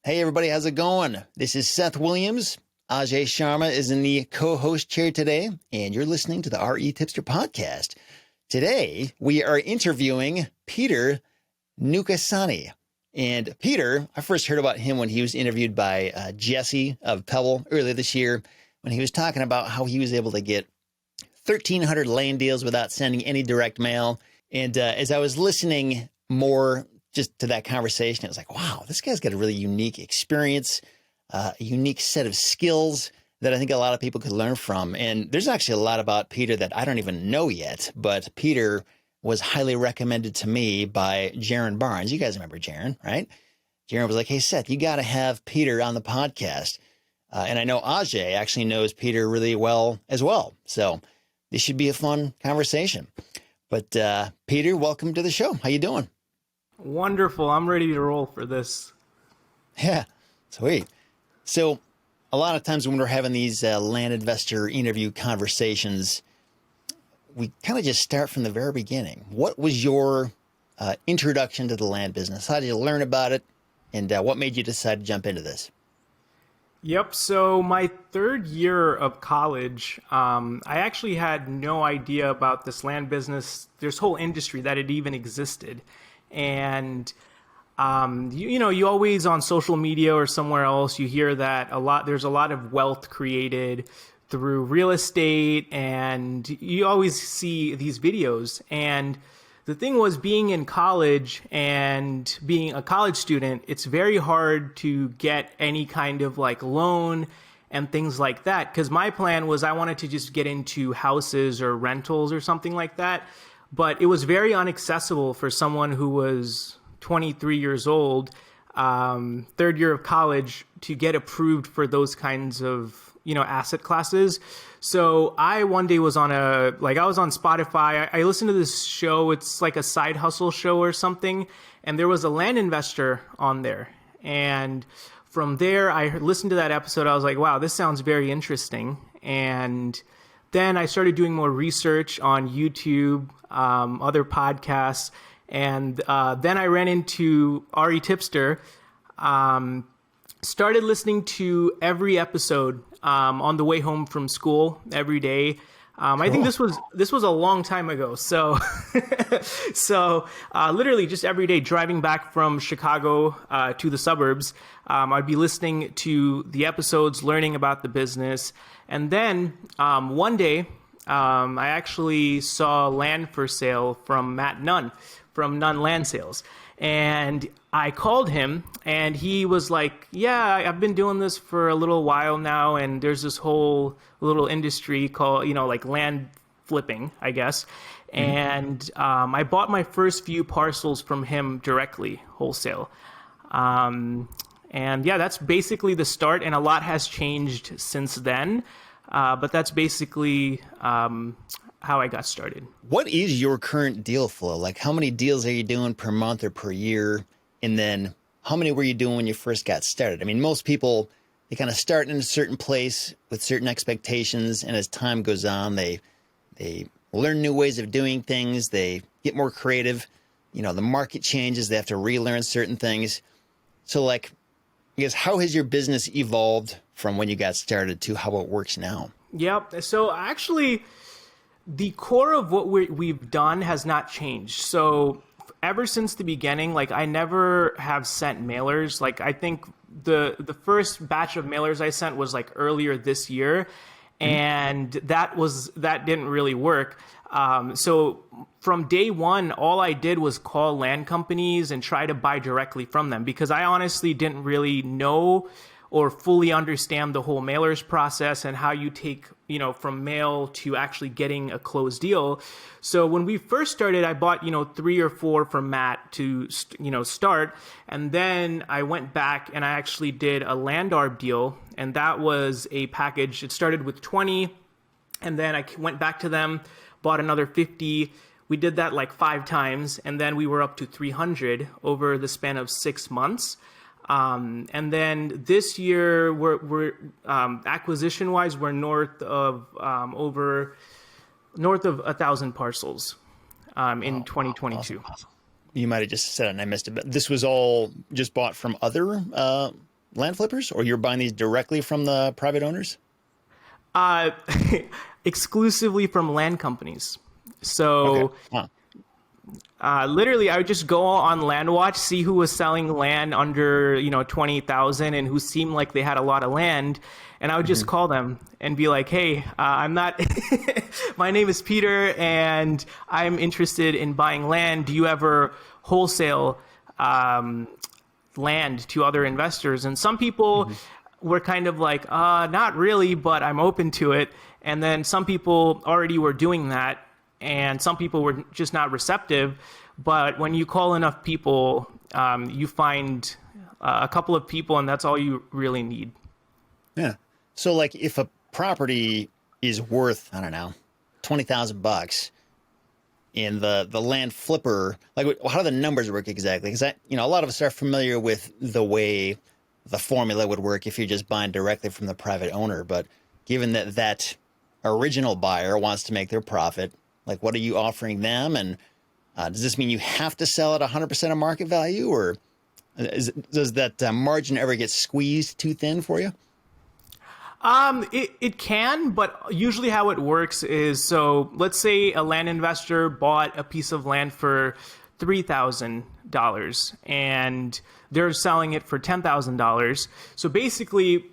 Hey everybody, how's it going? This is Seth Williams. Ajay Sharma is in the co-host chair today, and you're listening to the REtipster podcast. Today, we are interviewing Peter Nukasani. And Peter, I first heard about him when he was interviewed by Jessey of Pebble earlier this year, when he was talking about how he was able to get 1,300 land deals without sending any direct mail. And as I was listening more just to that conversation, it was like, wow, this guy's got a really unique experience, a unique set of skills that I think a lot of people could learn from. And there's actually a lot about Peter that I don't even know yet, but Peter was highly recommended to me by Jaron Barnes. You guys remember Jaron, right? Jaron was like, hey, Seth, you got to have Peter on the podcast. And I know Ajay actually knows Peter really well as well. So this should be a fun conversation. But Peter, welcome to the show. How you doing? Wonderful. I'm ready to roll for this. Yeah, sweet. So a lot of times when we're having these land investor interview conversations, we kind of just start from the very beginning. What was your introduction to the land business? How did you learn about it? And what made you decide to jump into this? Yep. So my third year of college, I actually had no idea about this land business, this whole industry, that it even existed. And, you always on social media or somewhere else, you hear that there's a lot of wealth created through real estate, and you always see these videos. And the thing was, being in college and being a college student, it's very hard to get any kind of like loan and things like that. Because my plan was I wanted to just get into houses or rentals or something like that. But it was very inaccessible for someone who was 23 years old, third year of college, to get approved for those kinds of, asset classes. So I one day was I was on Spotify. I listened to this show. It's like a side hustle show or something. And there was a land investor on there. And from there, I listened to that episode. I was like, wow, this sounds very interesting. And then I started doing more research on YouTube, other podcasts, and then I ran into REtipster, started listening to every episode on the way home from school every day. Cool. I think this was a long time ago. So, literally just every day driving back from Chicago to the suburbs, I'd be listening to the episodes, learning about the business. And then one day, I actually saw land for sale from Matt Nunn from Nunn Land Sales. And I called him, and he was like, yeah, I've been doing this for a little while now, and there's this whole little industry called, like land flipping, I guess. Mm-hmm. And I bought my first few parcels from him directly, wholesale. And yeah, that's basically the start, and a lot has changed since then. But that's basically how I got started. What is your current deal flow? Like, how many deals are you doing per month or per year? And then how many were you doing when you first got started? I mean, most people, they kind of start in a certain place with certain expectations. And as time goes on, they learn new ways of doing things. They get more creative. The market changes. They have to relearn certain things. So I guess, how has your business evolved from when you got started to how it works now? Yep. So actually, the core of what we've done has not changed. So ever since the beginning, I never have sent mailers. I think the first batch of mailers I sent was earlier this year, and that didn't really work. So from day one, all I did was call land companies and try to buy directly from them, because I honestly didn't really know or fully understand the whole mailers process and how you take, from mail to actually getting a closed deal. So when we first started, I bought, 3 or 4 from Matt to, start. And then I went back and I actually did a land arb deal. And that was a package. It started with 20. And then I went back to them, bought another 50. We did that 5 times. And then we were up to 300 over the span of 6 months. And then this year, we're acquisition-wise, we're north of 1,000 parcels in 2022. Awesome. You might have just said it and I missed it, but this was all just bought from other land flippers, or you're buying these directly from the private owners? Uh, exclusively from land companies. Okay. So Huh. literally, I would just go on LandWatch, see who was selling land under 20,000 and who seemed like they had a lot of land, and I would just call them and be like, "Hey, I'm not. My name is Peter, and I'm interested in buying land. Do you ever wholesale land to other investors?" And some people were kind of like, "Not really, but I'm open to it." And then some people already were doing that, and some people were just not receptive. But when you call enough people, you find a couple of people, and that's all you really need. Yeah. So like if a property is worth, I don't know, $20,000, and the land flipper, like how do the numbers work exactly? Because a lot of us are familiar with the way the formula would work if you're just buying directly from the private owner. But given that original buyer wants to make their profit, like what are you offering them? And does this mean you have to sell at 100% of market value, or does that margin ever get squeezed too thin for you? It can, but usually how it works is, so let's say a land investor bought a piece of land for $3,000 and they're selling it for $10,000. So basically,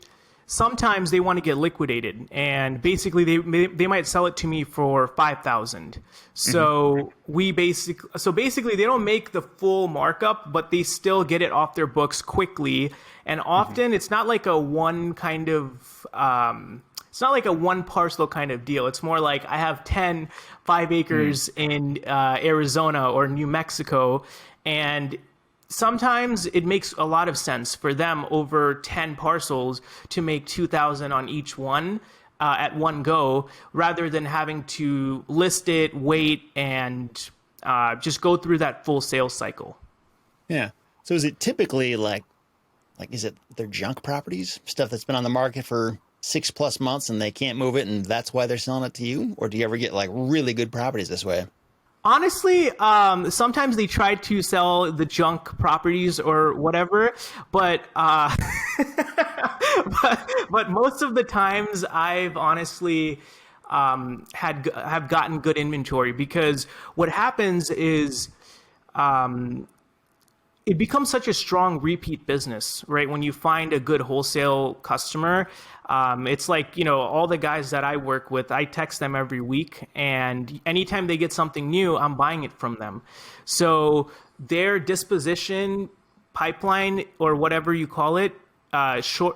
sometimes they want to get liquidated, and basically they might sell it to me for 5,000. So basically they don't make the full markup, but they still get it off their books quickly. And often it's not like a one kind of it's not like a one parcel kind of deal. It's more like I have 5 acres in Arizona or New Mexico, and sometimes it makes a lot of sense for them over 10 parcels to make 2,000 on each one at one go, rather than having to list it, wait, and just go through that full sales cycle. Yeah. So is it typically like is it their junk properties, stuff that's been on the market for 6+ months and they can't move it, and that's why they're selling it to you? Or do you ever get like really good properties this way? Honestly, sometimes they try to sell the junk properties or whatever, but but most of the times I've honestly have gotten good inventory, because what happens is it becomes such a strong repeat business, right? When you find a good wholesale customer, it's like, all the guys that I work with, I text them every week, and anytime they get something new, I'm buying it from them. So their disposition pipeline, or whatever you call it,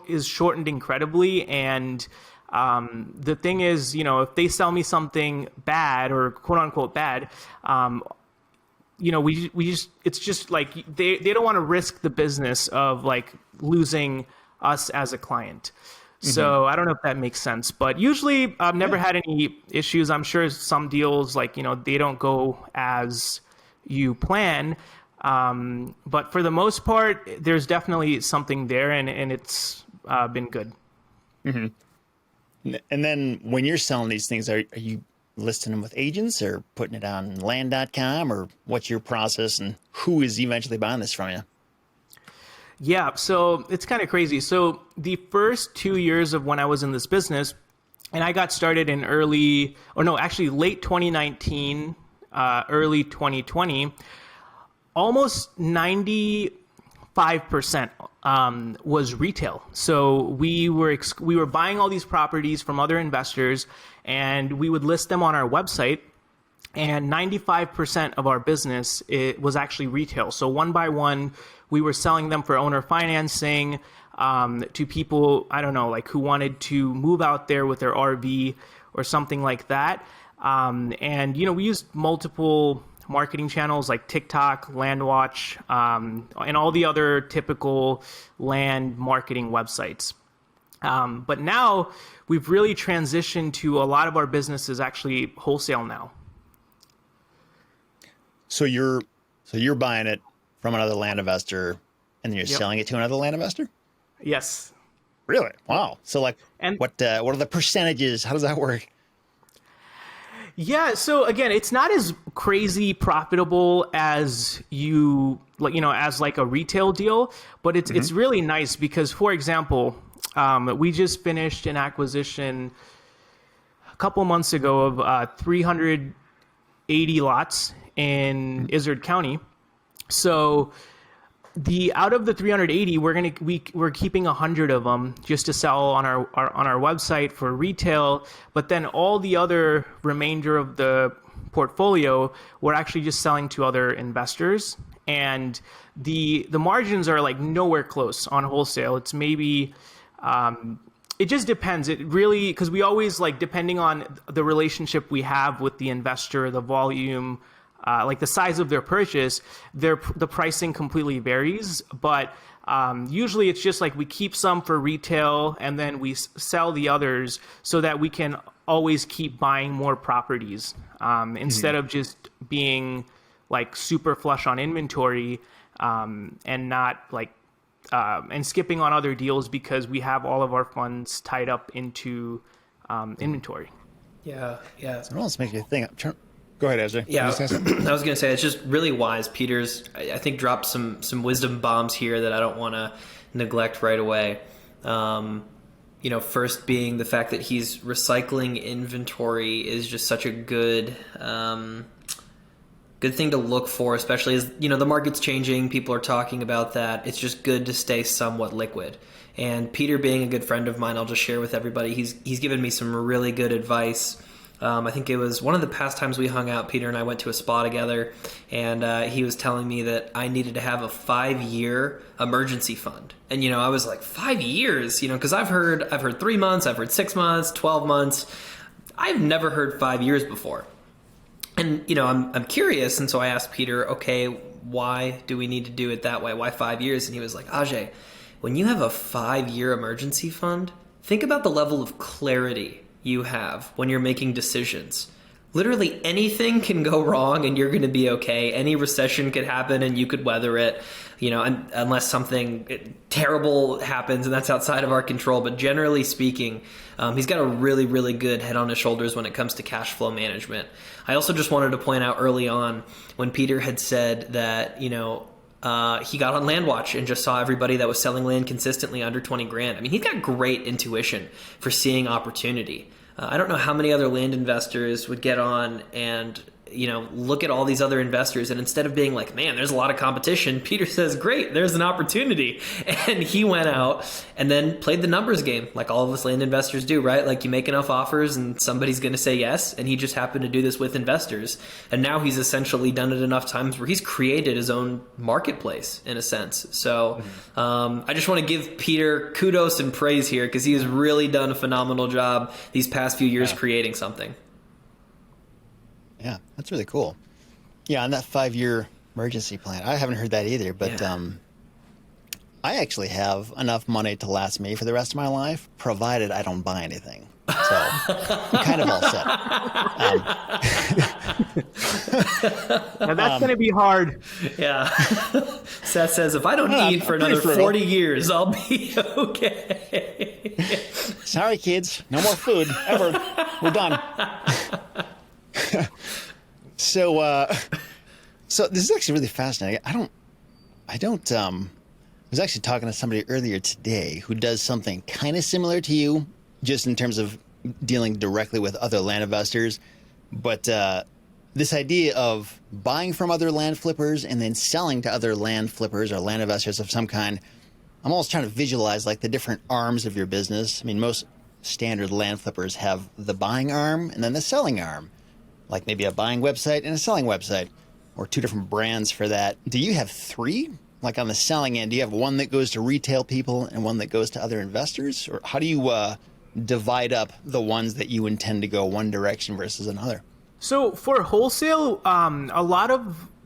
is shortened incredibly. And the thing is, if they sell me something bad, or quote unquote bad, we just, it's just like they don't want to risk the business of like losing us as a client. So I don't know if that makes sense, but usually I've never had any issues. I'm sure some deals, like, they don't go as you plan. But for the most part, there's definitely something there, and it's been good. And then when you're selling these things, are you listing them with agents or putting it on land.com, or what's your process, and who is eventually buying this from you? Yeah, so it's kind of crazy. So the first 2 years of when I was in this business, and I got started in late 2019, early 2020, almost 95% was retail. So we were buying all these properties from other investors, and we would list them on our website. And 95% of our business, it was actually retail. So one by one, we were selling them for owner financing to people, I don't know, like who wanted to move out there with their RV or something like that. And we used multiple marketing channels like TikTok, LandWatch, and all the other typical land marketing websites. But now we've really transitioned to a lot of our business is actually wholesale now. So you're buying it from another land investor, and then you're selling it to another land investor? Yes. Really? Wow. So like, And what are the percentages? How does that work? Yeah. So again, it's not as crazy profitable as as like a retail deal, but it's really nice because, for example, we just finished an acquisition a couple months ago of 380 lots in Izard County. So out of the 380, we're keeping 100 of them just to sell on our website for retail. But then all the other remainder of the portfolio, we're actually just selling to other investors. And the margins are like nowhere close on wholesale. It's maybe it just depends. It really, because we always like, depending on the relationship we have with the investor, the volume, like the size of their purchase, the pricing completely varies. But usually it's just like we keep some for retail and then we sell the others so that we can always keep buying more properties instead of just being like super flush on inventory and not like and skipping on other deals because we have all of our funds tied up into inventory. Yeah. It almost makes me think. Go ahead, Ezra. Yeah, I was going to say, it's just really wise. Peter's, I think, dropped some wisdom bombs here that I don't want to neglect right away. First being the fact that he's recycling inventory is just such a good thing to look for, especially as, the market's changing. People are talking about that. It's just good to stay somewhat liquid. And Peter, being a good friend of mine, I'll just share with everybody, he's given me some really good advice. I think it was one of the past times we hung out, Peter and I went to a spa together, and he was telling me that I needed to have a 5-year emergency fund. And, I was like, 5 years, because I've heard 3 months, I've heard 6 months, 12 months. I've never heard 5 years before. And, I'm curious. And so I asked Peter, okay, why do we need to do it that way? Why 5 years? And he was like, Ajay, when you have a 5-year emergency fund, think about the level of clarity you have when you're making decisions. Literally anything can go wrong and you're going to be okay. Any recession could happen and you could weather it, unless something terrible happens, and that's outside of our control. But generally speaking, he's got a really, really good head on his shoulders when it comes to cash flow management. I also just wanted to point out early on when Peter had said that, he got on LandWatch and just saw everybody that was selling land consistently under 20 grand. I mean, he's got great intuition for seeing opportunity. I don't know how many other land investors would get on and, look at all these other investors, and instead of being like, man, there's a lot of competition, Peter says, great, there's an opportunity. And he went out and then played the numbers game like all of us land investors do, right? Like you make enough offers and somebody's going to say yes. And he just happened to do this with investors. And now he's essentially done it enough times where he's created his own marketplace in a sense. So I just want to give Peter kudos and praise here because he has really done a phenomenal job these past few years creating something. Yeah, that's really cool. Yeah, on that 5-year emergency plan, I haven't heard that either, but I actually have enough money to last me for the rest of my life, provided I don't buy anything. So I'm kind of all set. Now that's going to be hard. Yeah. Seth says, if I don't eat for another 40 years, I'll be okay. Sorry, kids. No more food ever. We're done. So this is actually really fascinating. I was actually talking to somebody earlier today who does something kind of similar to you, just in terms of dealing directly with other land investors. But this idea of buying from other land flippers and then selling to other land flippers or land investors of some kind, I'm always trying to visualize like the different arms of your business. I mean, most standard land flippers have the buying arm and then the selling arm, like maybe a buying website and a selling website, or 2 different brands for that. Do you have 3? Like on the selling end, do you have one that goes to retail people and one that goes to other investors? Or how do you divide up the ones that you intend to go one direction versus another? So for wholesale,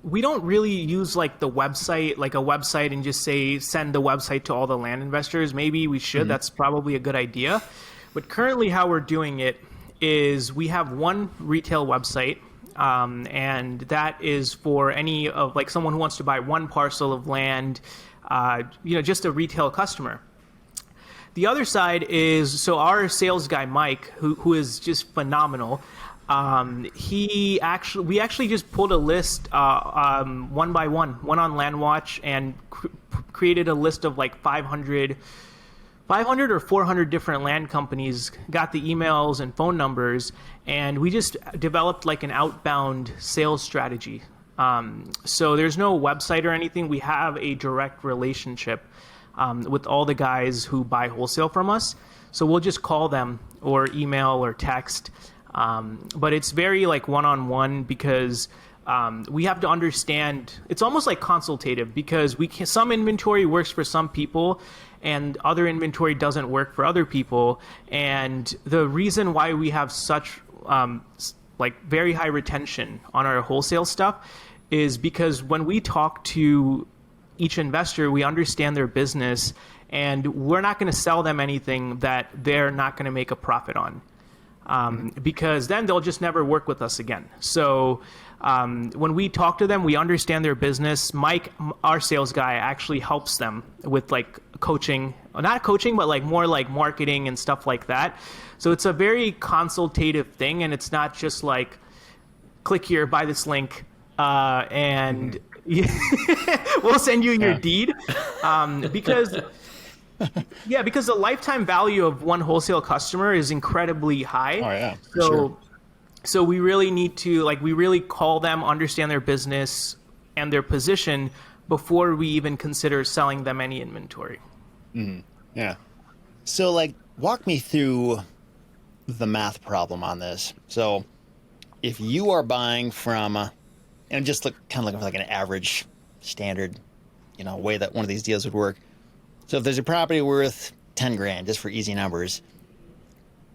we don't really use like the website, like a website and just say, send the website to all the land investors. Maybe we should. That's probably a good idea. But currently how we're doing it is we have one retail website, and that is for any of like someone who wants to buy one parcel of land, just a retail customer. The other side is, so our sales guy, Mike, who is just phenomenal, We actually just pulled a list one by one, went on LandWatch and created a list of like 500 or 400 different land companies, got the emails and phone numbers, and we just developed like an outbound sales strategy. So there's no website or anything. We have a direct relationship with all the guys who buy wholesale from us. So we'll just call them or email or text. But it's very like one-on-one because we have to understand, it's almost like consultative because some inventory works for some people and other inventory doesn't work for other people. And the reason why we have such like very high retention on our wholesale stuff is because when we talk to each investor, we understand their business and we're not going to sell them anything that they're not going to make a profit on. Because then they'll just never work with us again. So when we talk to them, we understand their business. Mike, our sales guy, actually helps them with like coaching, not coaching, but like more like marketing and stuff like that. So it's a very consultative thing, and it's not just like click here, buy this link, and we'll send you your deed, because. Yeah, because the lifetime value of one wholesale customer is incredibly high. Oh yeah, for sure. So we really need to we really call them, understand their business and their position before we even consider selling them any inventory. Mm-hmm. Yeah. So like, walk me through the math problem on this. So if you are buying from, and just kind of looking for like an average standard, way that one of these deals would work. So if there's a property worth 10 grand, just for easy numbers,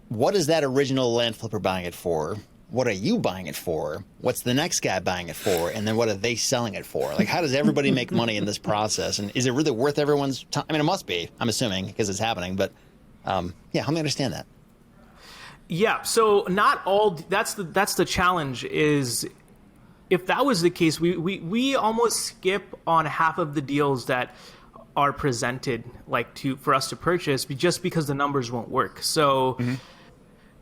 what is that original land flipper buying it for? What are you buying it for? What's the next guy buying it for? And then what are they selling it for? Like, how does everybody make money in this process? And is it really worth everyone's time? I mean, it must be, I'm assuming, because it's happening. But help me understand that. Yeah, so not all, that's the challenge is, if that was the case, we almost skip on half of the deals that are presented for us to purchase just because the numbers won't work. So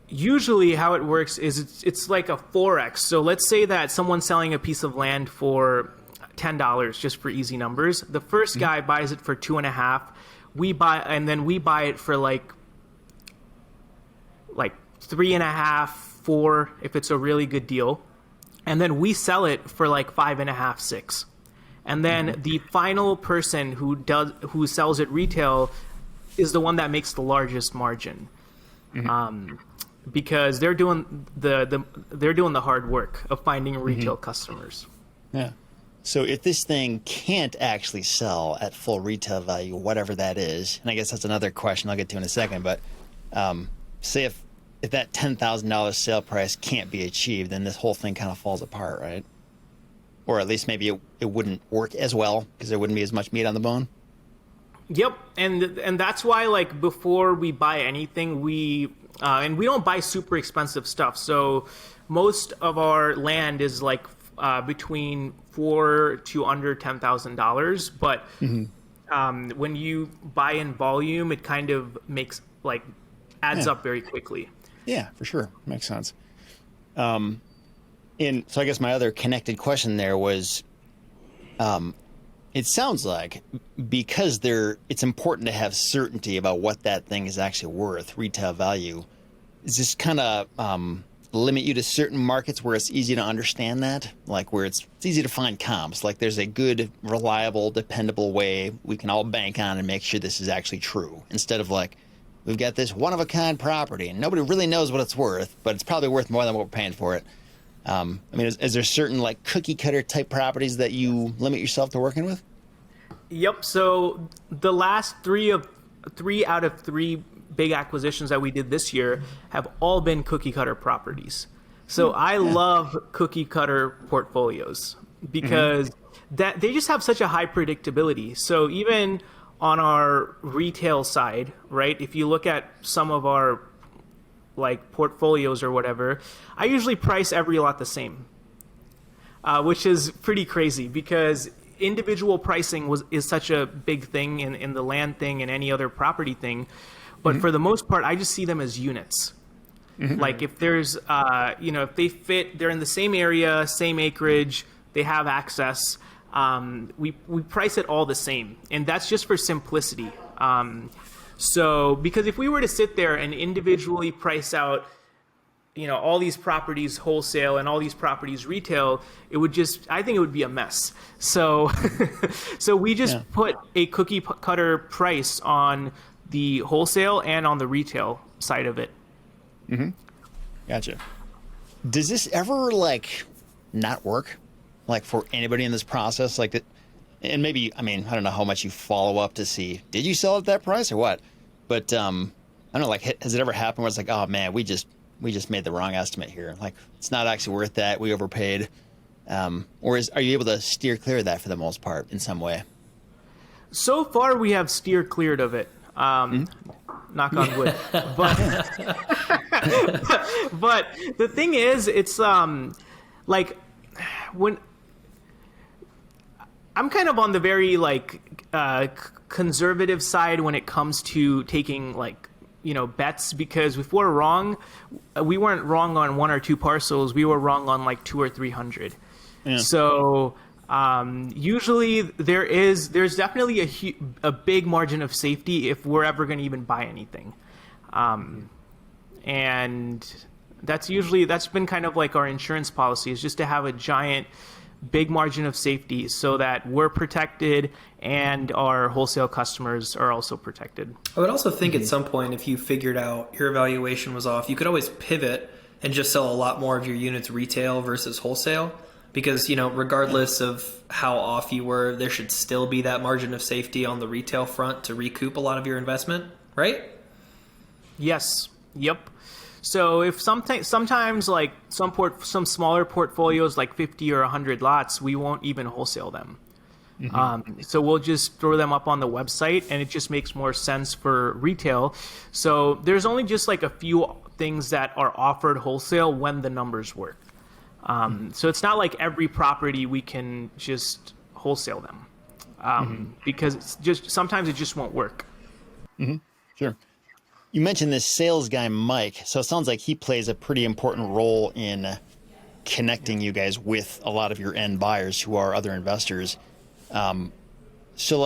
usually how it works is it's like a 4x. So let's say that someone's selling a piece of land for $10, just for easy numbers. The first guy buys it for 2.5. We buy it for like 3.5, 4 if it's a really good deal. And then we sell it for like 5.5, 6. And then the final person who sells it retail is the one that makes the largest margin, because they're doing the hard work of finding retail customers. Yeah. So if this thing can't actually sell at full retail value, whatever that is, and I guess that's another question I'll get to in a second, but say if that $10,000 sale price can't be achieved, then this whole thing kind of falls apart, right? Or at least maybe it wouldn't work as well because there wouldn't be as much meat on the bone. Yep, and that's why before we buy anything, we don't buy super expensive stuff. So most of our land is between $4,000 to under $10,000. But when you buy in volume, it kind of makes adds up very quickly. Yeah, for sure, makes sense. So I guess my other connected question there was, it sounds like because it's important to have certainty about what that thing is actually worth, retail value, is this kind of limit you to certain markets where it's easy to understand that? Like where it's easy to find comps, like there's a good, reliable, dependable way we can all bank on and make sure this is actually true, instead of we've got this one-of-a-kind property and nobody really knows what it's worth, but it's probably worth more than what we're paying for it. Is there certain cookie cutter type properties that you limit yourself to working with? Yep. So the last three out of 3 big acquisitions that we did this year have all been cookie cutter properties. So I love cookie cutter portfolios because that they just have such a high predictability. So even on our retail side, right? If you look at some of our portfolios or whatever, I usually price every lot the same, which is pretty crazy because individual pricing is such a big thing in the land thing and any other property thing. But for the most part, I just see them as units. Like if there's, if they fit, they're in the same area, same acreage, they have access. We price it all the same, and that's just for simplicity. So because if we were to sit there and individually price out, all these properties wholesale and all these properties retail, I think it would be a mess. So, so we just put a cookie cutter price on the wholesale and on the retail side of it. Mm-hmm. Gotcha. Does this ever not work? Like for anybody in this process, like that? And maybe, I don't know how much you follow up to see, did you sell at that price or what? But, I don't know, has it ever happened where it's like, oh man, we just made the wrong estimate here. Like, it's not actually worth that. We overpaid. Or are you able to steer clear of that for the most part in some way? So far, we have steer cleared of it. Knock on wood. But but the thing is, it's when I'm kind of on the very conservative side when it comes to taking bets, because if we're wrong, we weren't wrong on 1 or 2 parcels. We were wrong on 200 or 300. Yeah. So usually there's definitely a big margin of safety if we're ever going to even buy anything. And that's been kind of like our insurance policy, is just to have a giant big margin of safety so that we're protected and our wholesale customers are also protected. I would also think at some point, if you figured out your evaluation was off, you could always pivot and just sell a lot more of your units retail versus wholesale, because, regardless of how off you were, there should still be that margin of safety on the retail front to recoup a lot of your investment, right? Yes. Yep. So if sometimes some smaller portfolios, like 50 or 100 lots, we won't even wholesale them. Mm-hmm. So we'll just throw them up on the website, and it just makes more sense for retail. So there's only just a few things that are offered wholesale when the numbers work. So it's not like every property we can just wholesale them, because it's just sometimes it just won't work. Mm-hmm. Sure. You mentioned this sales guy, Mike. So it sounds like he plays a pretty important role in connecting you guys with a lot of your end buyers who are other investors. So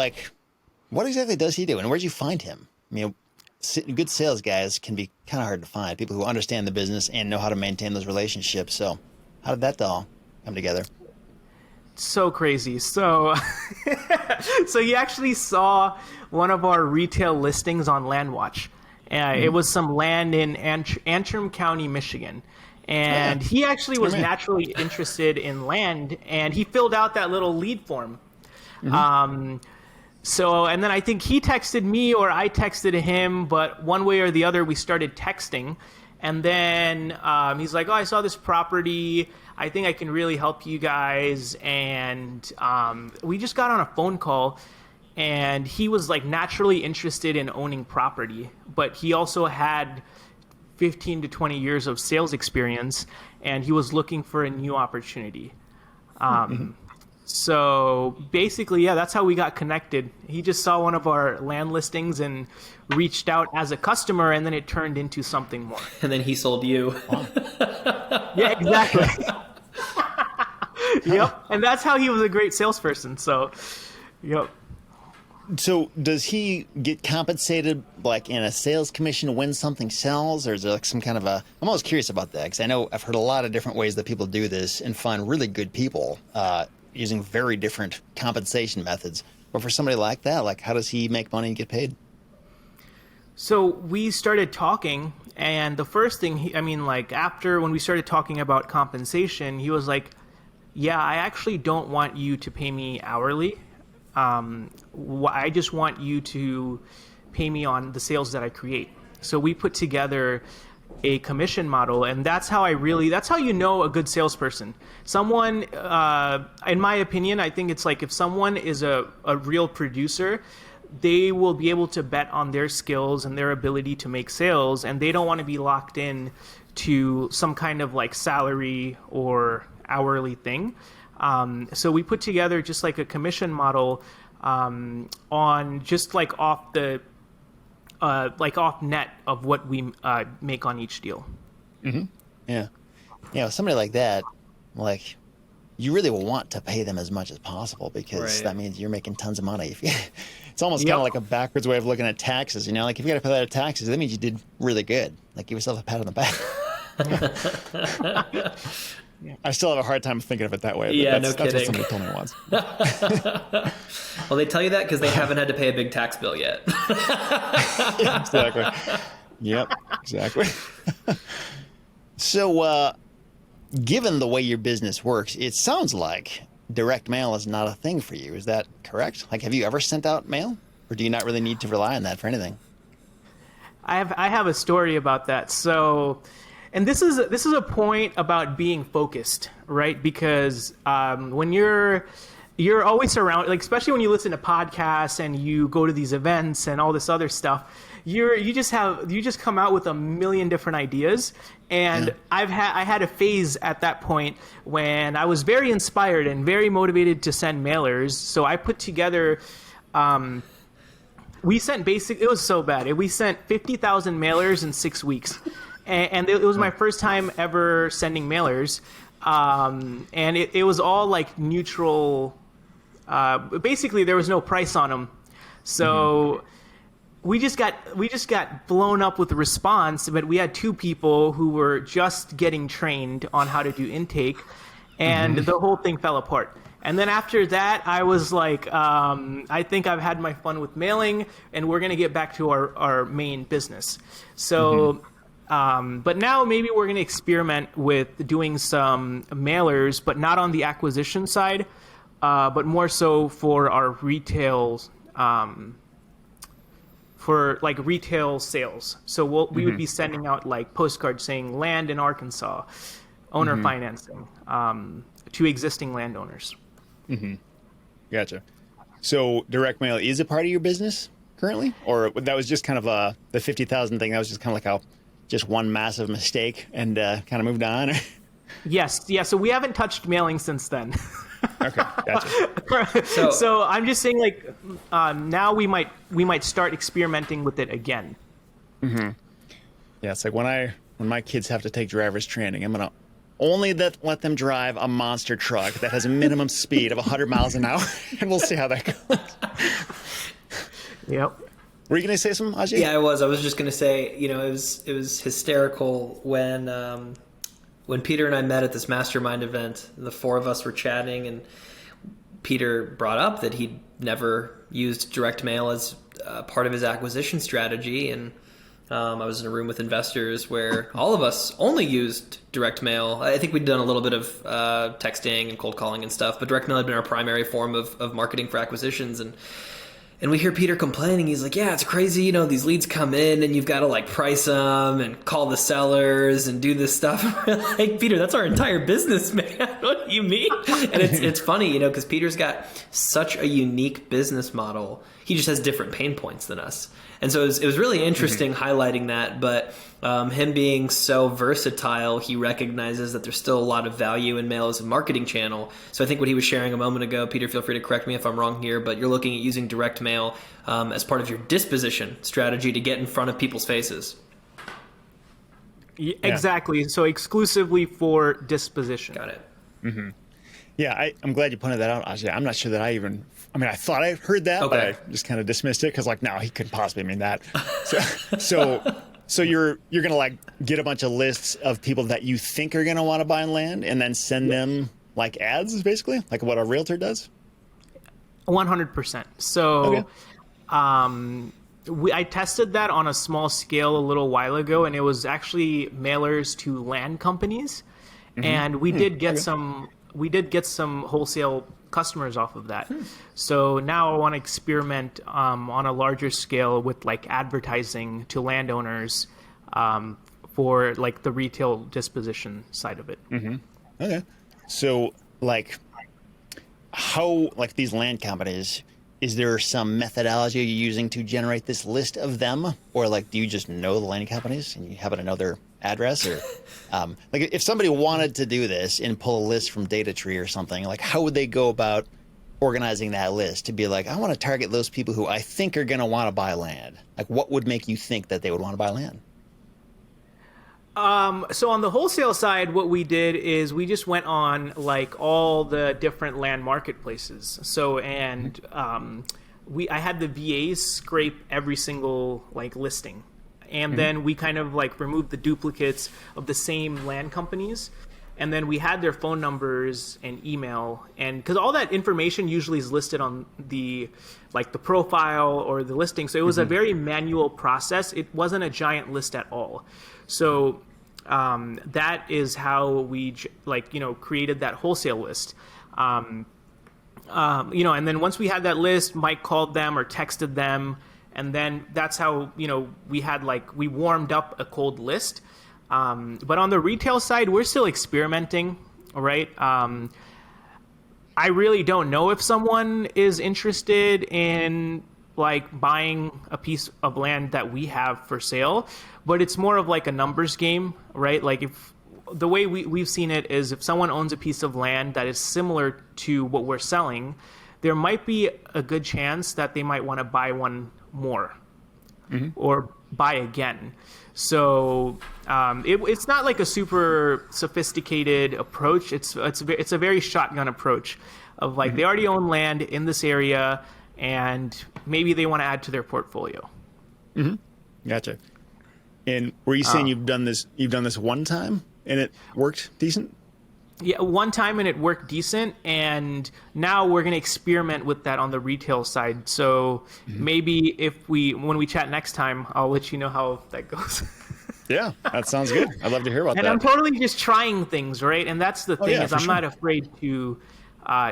what exactly does he do, and where'd you find him? Good sales guys can be kind of hard to find, people who understand the business and know how to maintain those relationships. So how did that all come together? So crazy. So he actually saw one of our retail listings on LandWatch. It was some land in Antrim County, Michigan. And he actually was naturally interested in land, and he filled out that little lead form. Mm-hmm. And then I think he texted me or I texted him, but one way or the other, we started texting. And then he's like, oh, I saw this property. I think I can really help you guys. And we just got on a phone call. And he was naturally interested in owning property, but he also had 15 to 20 years of sales experience, and he was looking for a new opportunity. So basically, that's how we got connected. He just saw one of our land listings and reached out as a customer, and then it turned into something more. And then he sold you. Yeah, exactly. Yep. And that's how he was a great salesperson. So, yep. So does he get compensated in a sales commission when something sells, or is there some kind of I'm always curious about that, because I know I've heard a lot of different ways that people do this and find really good people using very different compensation methods. But for somebody like that, how does he make money and get paid? So we started talking, and the first thing, after when we started talking about compensation, he was like, yeah, I actually don't want you to pay me hourly. I just want you to pay me on the sales that I create. So we put together a commission model, and that's how you know a good salesperson. Someone, in my opinion, I think it's if someone is a real producer, they will be able to bet on their skills and their ability to make sales, and they don't want to be locked in to some kind of salary or hourly thing. So we put together just a commission model on just off the off net of what we make on each deal. Hmm. Yeah. Somebody like that, like, you really want to pay them as much as possible because Right. that means you're making tons of money. It's almost kind Yep. of like a backwards way of looking at taxes. Like if you got to pay that taxes, that means you did really good. Like give yourself a pat on the back. I still have a hard time thinking of it that way. But Yeah, that's what kidding. somebody told me once. Well, they tell you that because they haven't had to pay a big tax bill yet. Yeah, exactly. Yep, exactly. So, given the way your business works, it sounds like direct mail is not a thing for you. Is that correct? Like, have you ever sent out mail, or do you not really need to rely on that for anything? I have a story about that. So, and this is a point about being focused, right? Because when you're always surrounded, like especially when you listen to podcasts and you go to these events and all this other stuff, you just come out with a million different ideas. And I had a phase at that point when I was very inspired and very motivated to send mailers. So I put together. We sent it was so bad. We sent 50,000 mailers in 6 weeks. And it was my first time ever sending mailers. And it was all like neutral. Basically, there was no price on them. So we just got blown up with the response. But we had two people who were just getting trained on how to do intake. And the whole thing fell apart. And then after that, I was like, I think I've had my fun with mailing, and we're going to get back to our main business. So, but now maybe we're going to experiment with doing some mailers, but not on the acquisition side, but more so for our retail, for like retail sales. So we would be sending out like postcards saying land in Arkansas, owner financing to existing landowners. Gotcha. So direct mail is a part of your business currently, or that was just kind of the 50,000 thing? That was just kind of like just one massive mistake and kind of moved on. Yes. Yeah. So we haven't touched mailing since then. Okay. Gotcha. So I'm just saying, like, now we might start experimenting with it again. Yeah. It's like when my kids have to take driver's training, I'm gonna only let them drive a monster truck that has a minimum speed of 100 miles an hour, and we'll see how that goes. Yep. Were you going to say something, Ajay? Yeah, I was. I was just going to say, it was hysterical when Peter and I met at this mastermind event. The four of us were chatting, and Peter brought up that he'd never used direct mail as part of his acquisition strategy, and I was in a room with investors where all of us only used direct mail. I think we'd done a little bit of texting and cold calling and stuff, but direct mail had been our primary form of marketing for acquisitions. And we hear Peter complaining. He's like, yeah, it's crazy. These leads come in and you've got to like price them and call the sellers and do this stuff. We're like, Peter, that's our entire business, man. What do you mean? And it's funny, because Peter's got such a unique business model. He just has different pain points than us. And so it was really interesting highlighting that. But him being so versatile, he recognizes that there's still a lot of value in mail as a marketing channel. So I think what he was sharing a moment ago, Peter, feel free to correct me if I'm wrong here, but you're looking at using direct mail as part of your disposition strategy to get in front of people's faces. Exactly. So exclusively for disposition. Got it. Yeah, I'm glad you pointed that out, Ajay. I'm not sure that I thought I heard that, but I just kind of dismissed it because, like, no, he couldn't possibly mean that. So you're gonna like get a bunch of lists of people that you think are gonna want to buy land, and then send them like ads, basically, like what a realtor does. 100%. So, I tested that on a small scale a little while ago, and it was actually mailers to land companies, and we did get some wholesale customers off of that. So now I want to experiment on a larger scale with like advertising to landowners for like the retail disposition side of it. Okay. So like how, like these land companies, is there some methodology you're using to generate this list of them? Or like, do you just know the land companies and you happen to know their address? Or like if somebody wanted to do this and pull a list from DataTree or something, like how would they go about organizing that list to be like, I want to target those people who I think are going to want to buy land? Like what would make you think that they would want to buy land? So on the wholesale side, what we did is we just went on like all the different land marketplaces. So, and I had the VAs scrape every single like listing. And then we kind of like removed the duplicates of the same land companies. And then we had their phone numbers and email, and because all that information usually is listed on the profile or the listing, so it was a very manual process. It wasn't a giant list at all. So that is how we created that wholesale list. And then once we had that list, Mike called them or texted them, and then that's how we warmed up a cold list. But on the retail side, we're still experimenting, right? I really don't know if someone is interested in like buying a piece of land that we have for sale, but it's more of like a numbers game, right? Like if the way we've seen it is if someone owns a piece of land that is similar to what we're selling, there might be a good chance that they might want to buy one more or buy again. So it's not like a super sophisticated approach. It's a very shotgun approach of like they already own land in this area and maybe they want to add to their portfolio. Gotcha. And were you saying you've done this one time and it worked decent? Yeah, one time and it worked decent, and now we're going to experiment with that on the retail side. So maybe when we chat next time, I'll let you know how that goes. Yeah, that sounds good. I'd love to hear about that. And I'm totally just trying things, right? And that's the thing I'm not afraid to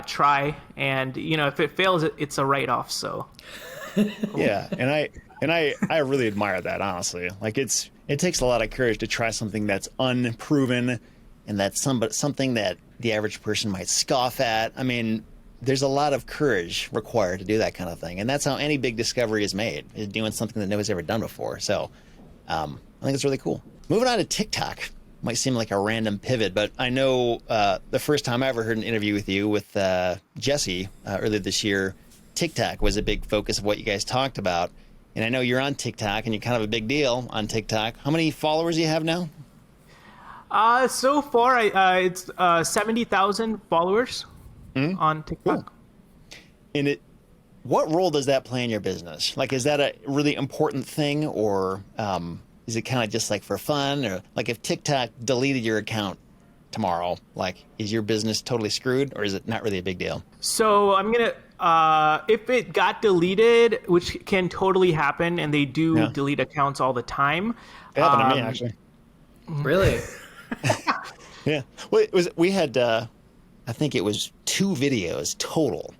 try. And if it fails, it's a write-off. So yeah, and I really admire that, honestly. Like it takes a lot of courage to try something that's unproven. And that's something that the average person might scoff at. I mean, there's a lot of courage required to do that kind of thing. And that's how any big discovery is made, is doing something that nobody's ever done before. So I think it's really cool. Moving on to TikTok. Might seem like a random pivot, but I know the first time I ever heard an interview with you with Jessey earlier this year, TikTok was a big focus of what you guys talked about. And I know you're on TikTok and you're kind of a big deal on TikTok. How many followers do you have now? So far, it's 70,000 followers on TikTok. Cool. And what role does that play in your business? Like, is that a really important thing, or is it kind of just like for fun? Or like if TikTok deleted your account tomorrow, like is your business totally screwed, or is it not really a big deal? So I'm going to, if it got deleted, which can totally happen, and they do delete accounts all the time. It happened to me, actually. Really? Yeah. Well, we had, I think it was 2 videos total.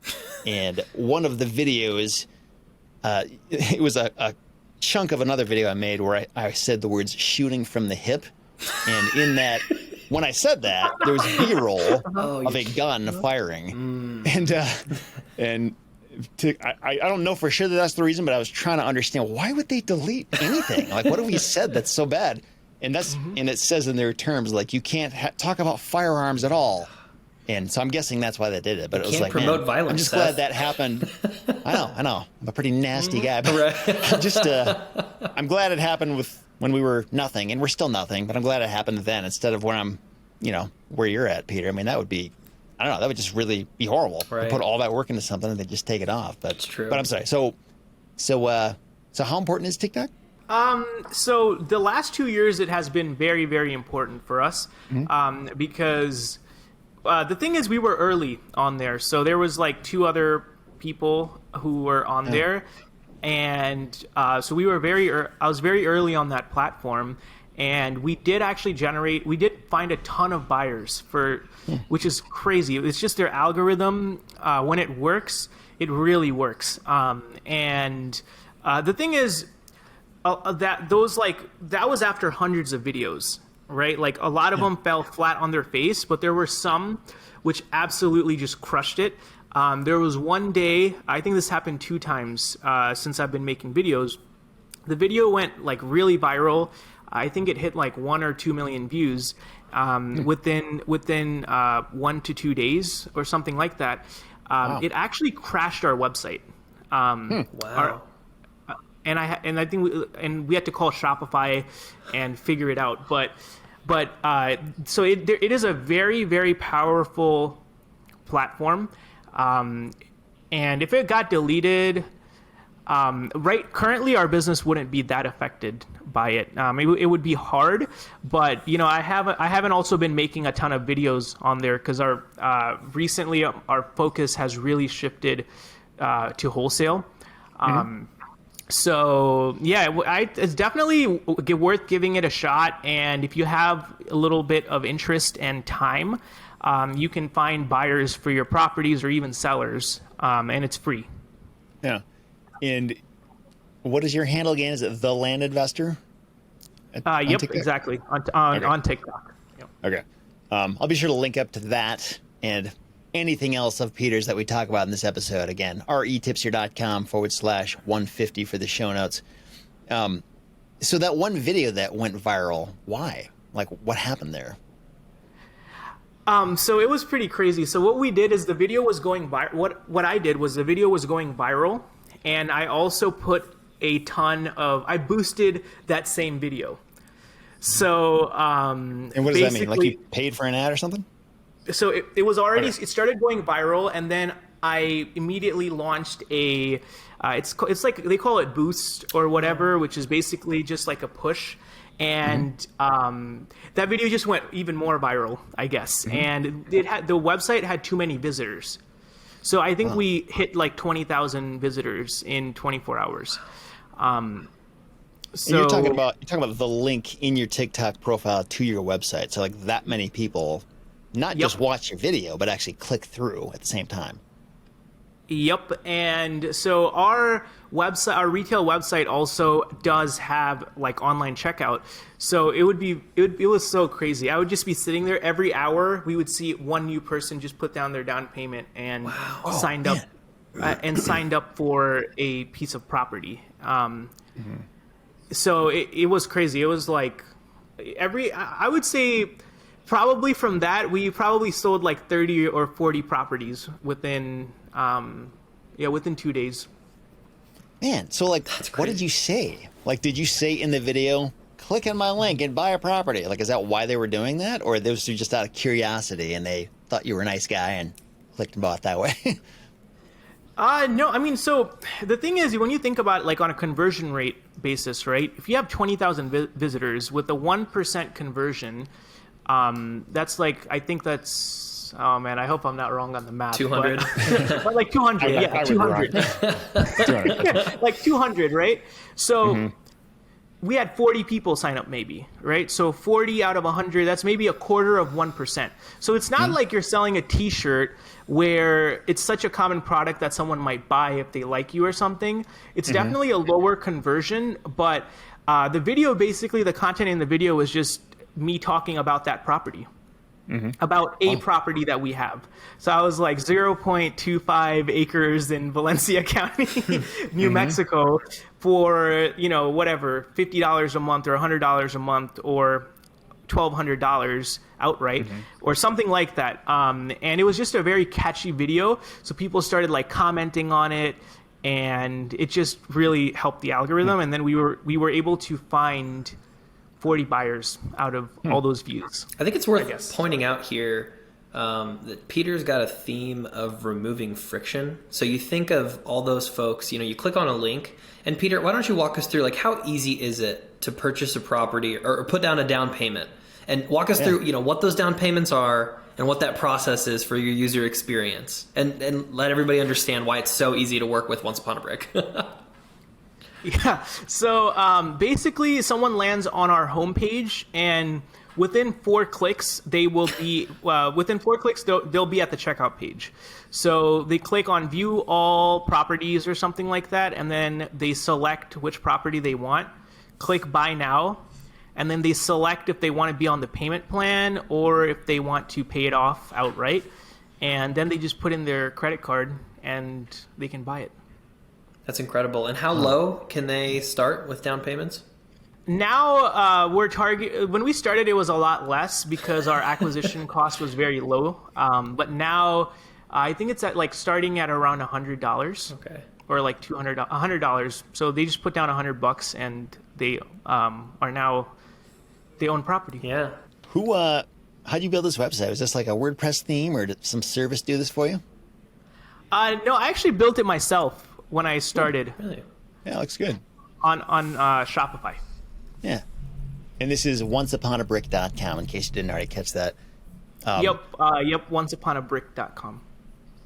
And one of the videos, it was a chunk of another video I made where I said the words shooting from the hip. And in that, when I said that, there was B-roll of a gun firing. And I don't know for sure that that's the reason, but I was trying to understand, why would they delete anything? Like, what have we said that's so bad? And that's and it says in their terms, like, you can't talk about firearms at all. And so I'm guessing that's why they did it. But it was like, promote violence, I'm just glad that happened. I know. I'm a pretty nasty guy. But I'm glad it happened when we were nothing. And we're still nothing. But I'm glad it happened then instead of when I'm, where you're at, Peter. I mean, that would be, I don't know, that would just really be horrible. Right. To put all that work into something and then just take it off. But that's true. But I'm sorry. So how important is TikTok? So the last 2 years, it has been very, very important for us, because the thing is, we were early on there. So there was like 2 other people who were on there. And so we were I was very early on that platform. And we did actually we did find a ton of buyers which is crazy. It's just their algorithm. When it works, it really works. And the thing is, that was after hundreds of videos, right? Like a lot of them fell flat on their face, but there were some which absolutely just crushed it. There was one day, I think this happened 2 times since I've been making videos. The video went like really viral. I think it hit like 1 or 2 million views within 1 to 2 days or something like that. Wow. It actually crashed our website. Wow. And I think we had to call Shopify and figure it out. But But so it is a very, very powerful platform. And if it got deleted, currently our business wouldn't be that affected by it. It would be hard, but I haven't also been making a ton of videos on there because recently our focus has really shifted to wholesale. So yeah, it's definitely worth giving it a shot. And if you have a little bit of interest and time, you can find buyers for your properties or even sellers, and it's free. Yeah. And what is your handle again? Is it The Land Investor? Yep, exactly. On TikTok. Yep. Okay. I'll be sure to link up to that and anything else of Peter's that we talk about in this episode. Again, retipster.com/150 for the show notes. So that one video that went viral, why? Like, what happened there? So it was pretty crazy. So what we did is the video was going viral. What I did was the video was going viral. And I also put I boosted that same video. So, and what does that mean? Like you paid for an ad or something? So it was already, it started going viral, and then I immediately launched it's like, they call it boost or whatever, which is basically just like a push. And that video just went even more viral, I guess. And the website had too many visitors. So I think we hit like 20,000 visitors in 24 hours. So and you're talking about the link in your TikTok profile to your website. So like that many people, not just watch your video, but actually click through at the same time. Yep. And so our retail website also does have like online checkout. So it was so crazy. I would just be sitting there every hour. We would see one new person just put down their down payment and signed up for a piece of property. So it was crazy. It was like I would say probably from that, we probably sold like 30 or 40 properties within 2 days. Man, so like, what did you say? Like, did you say in the video, click on my link and buy a property? Like, is that why they were doing that? Or those were just out of curiosity and they thought you were a nice guy and clicked and bought that way? No, I mean, so the thing is, when you think about it, like on a conversion rate basis, right? If you have 20,000 visitors with a 1% conversion, that's like, I think that's, oh man, I hope I'm not wrong on the math. 200? But like 200, 200. Like 200, right? So we had 40 people sign up maybe, right? So 40 out of 100, that's maybe a quarter of 1%. So it's not like you're selling a t-shirt where it's such a common product that someone might buy if they like you or something. It's definitely a lower conversion, but the video, basically the content in the video was just me talking about that property. About a property that we have. So I was like 0.25 acres in Valencia County, New Mexico for, whatever, $50 a month or $100 a month or $1,200 outright or something like that. And it was just a very catchy video. So people started like commenting on it and it just really helped the algorithm. And then we were able to find 40 buyers out of all those views. I think it's worth pointing out here that Peter's got a theme of removing friction. So you think of all those folks, you click on a link, and Peter, why don't you walk us through like how easy is it to purchase a property or put down a down payment, and walk us through what those down payments are and what that process is for your user experience, and let everybody understand why it's so easy to work with Once Upon a Brick. Yeah. So basically, someone lands on our homepage, and within 4 clicks, they will be they'll be at the checkout page. So they click on View All Properties or something like that, and then they select which property they want. Click Buy Now, and then they select if they want to be on the payment plan or if they want to pay it off outright, and then they just put in their credit card and they can buy it. That's incredible. And how low can they start with down payments? Now when we started, it was a lot less because our acquisition cost was very low. But now I think it's at like starting at around $100. Okay. Or like $100. So they just put down $100 and they they own property. Yeah. How'd you build this website? Was this like a WordPress theme, or did some service do this for you? No, I actually built it myself when I started. Really? Yeah, looks good. On Shopify. Yeah. And this is onceuponabrick.com, in case you didn't already catch that. Yep, onceuponabrick.com.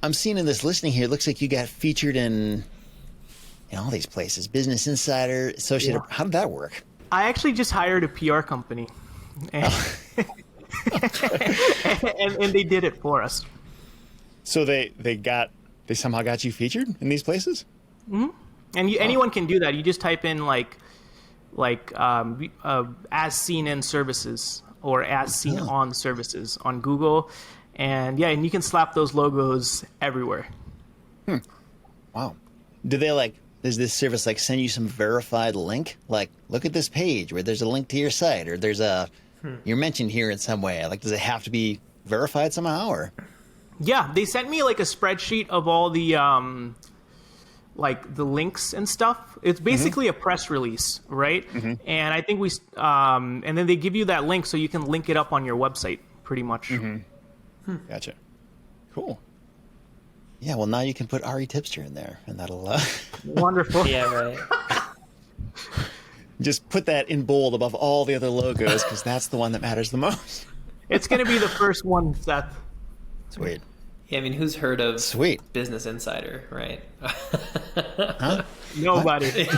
I'm seeing in this listing here, it looks like you got featured in all these places. Business Insider, Associated. Yeah. How did that work? I actually just hired a PR company. And, and they did it for us. So they somehow got you featured in these places? Mm-hmm. And anyone can do that. You just type in as seen in services or as seen on services on Google, and you can slap those logos everywhere. Wow. Does this service send you some verified link? Like, look at this page where there's a link to your site, or there's you're mentioned here in some way. Does it have to be verified somehow, or? Yeah, they sent me a spreadsheet of all the the links and stuff. It's basically a press release, right? Mm-hmm. And I think and then they give you that link so you can link it up on your website, pretty much. Mm-hmm. Gotcha. Cool. Yeah, well, now you can put REtipster in there, and that'll... Wonderful. Yeah, right. Just put that in bold above all the other logos, because that's the one that matters the most. It's going to be the first one, Seth. Sweet. Yeah, I mean, who's heard of Sweet Business Insider, right? Huh? Nobody.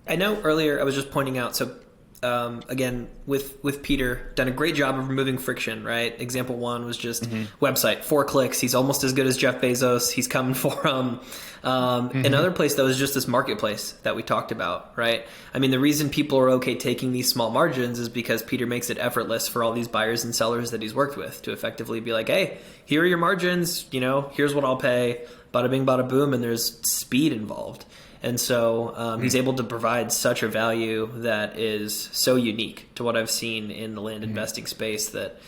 I know earlier I was just pointing out, so again, with Peter, done a great job of removing friction, right? Example one was just website, 4 clicks. He's almost as good as Jeff Bezos. He's coming for him. Another place, though, is just this marketplace that we talked about, right? I mean, the reason people are okay taking these small margins is because Peter makes it effortless for all these buyers and sellers that he's worked with to effectively be like, hey, here are your margins, here's what I'll pay, bada bing, bada boom, and there's speed involved. And so he's able to provide such a value that is so unique to what I've seen in the land investing space that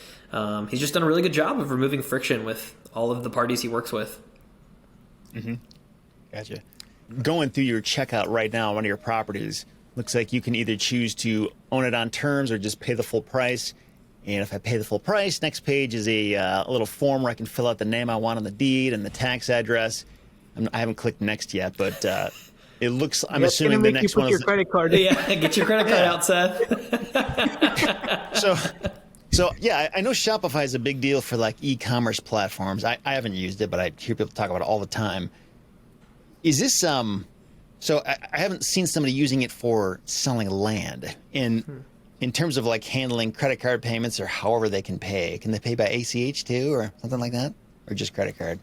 he's just done a really good job of removing friction with all of the parties he works with. Mm-hmm. Gotcha. Going through your checkout right now on one of your properties, looks like you can either choose to own it on terms or just pay the full price. And if I pay the full price, next page is a little form where I can fill out the name I want on the deed and the tax address. I haven't clicked next yet, but... it looks. I'm assuming the next one is your credit card. Yeah, get your credit card out, Seth. So yeah, I know Shopify is a big deal for e-commerce platforms. I haven't used it, but I hear people talk about it all the time. Is this So I haven't seen somebody using it for selling land. In terms of handling credit card payments or however they can pay. Can they pay by ACH too, or something like that, or just credit card?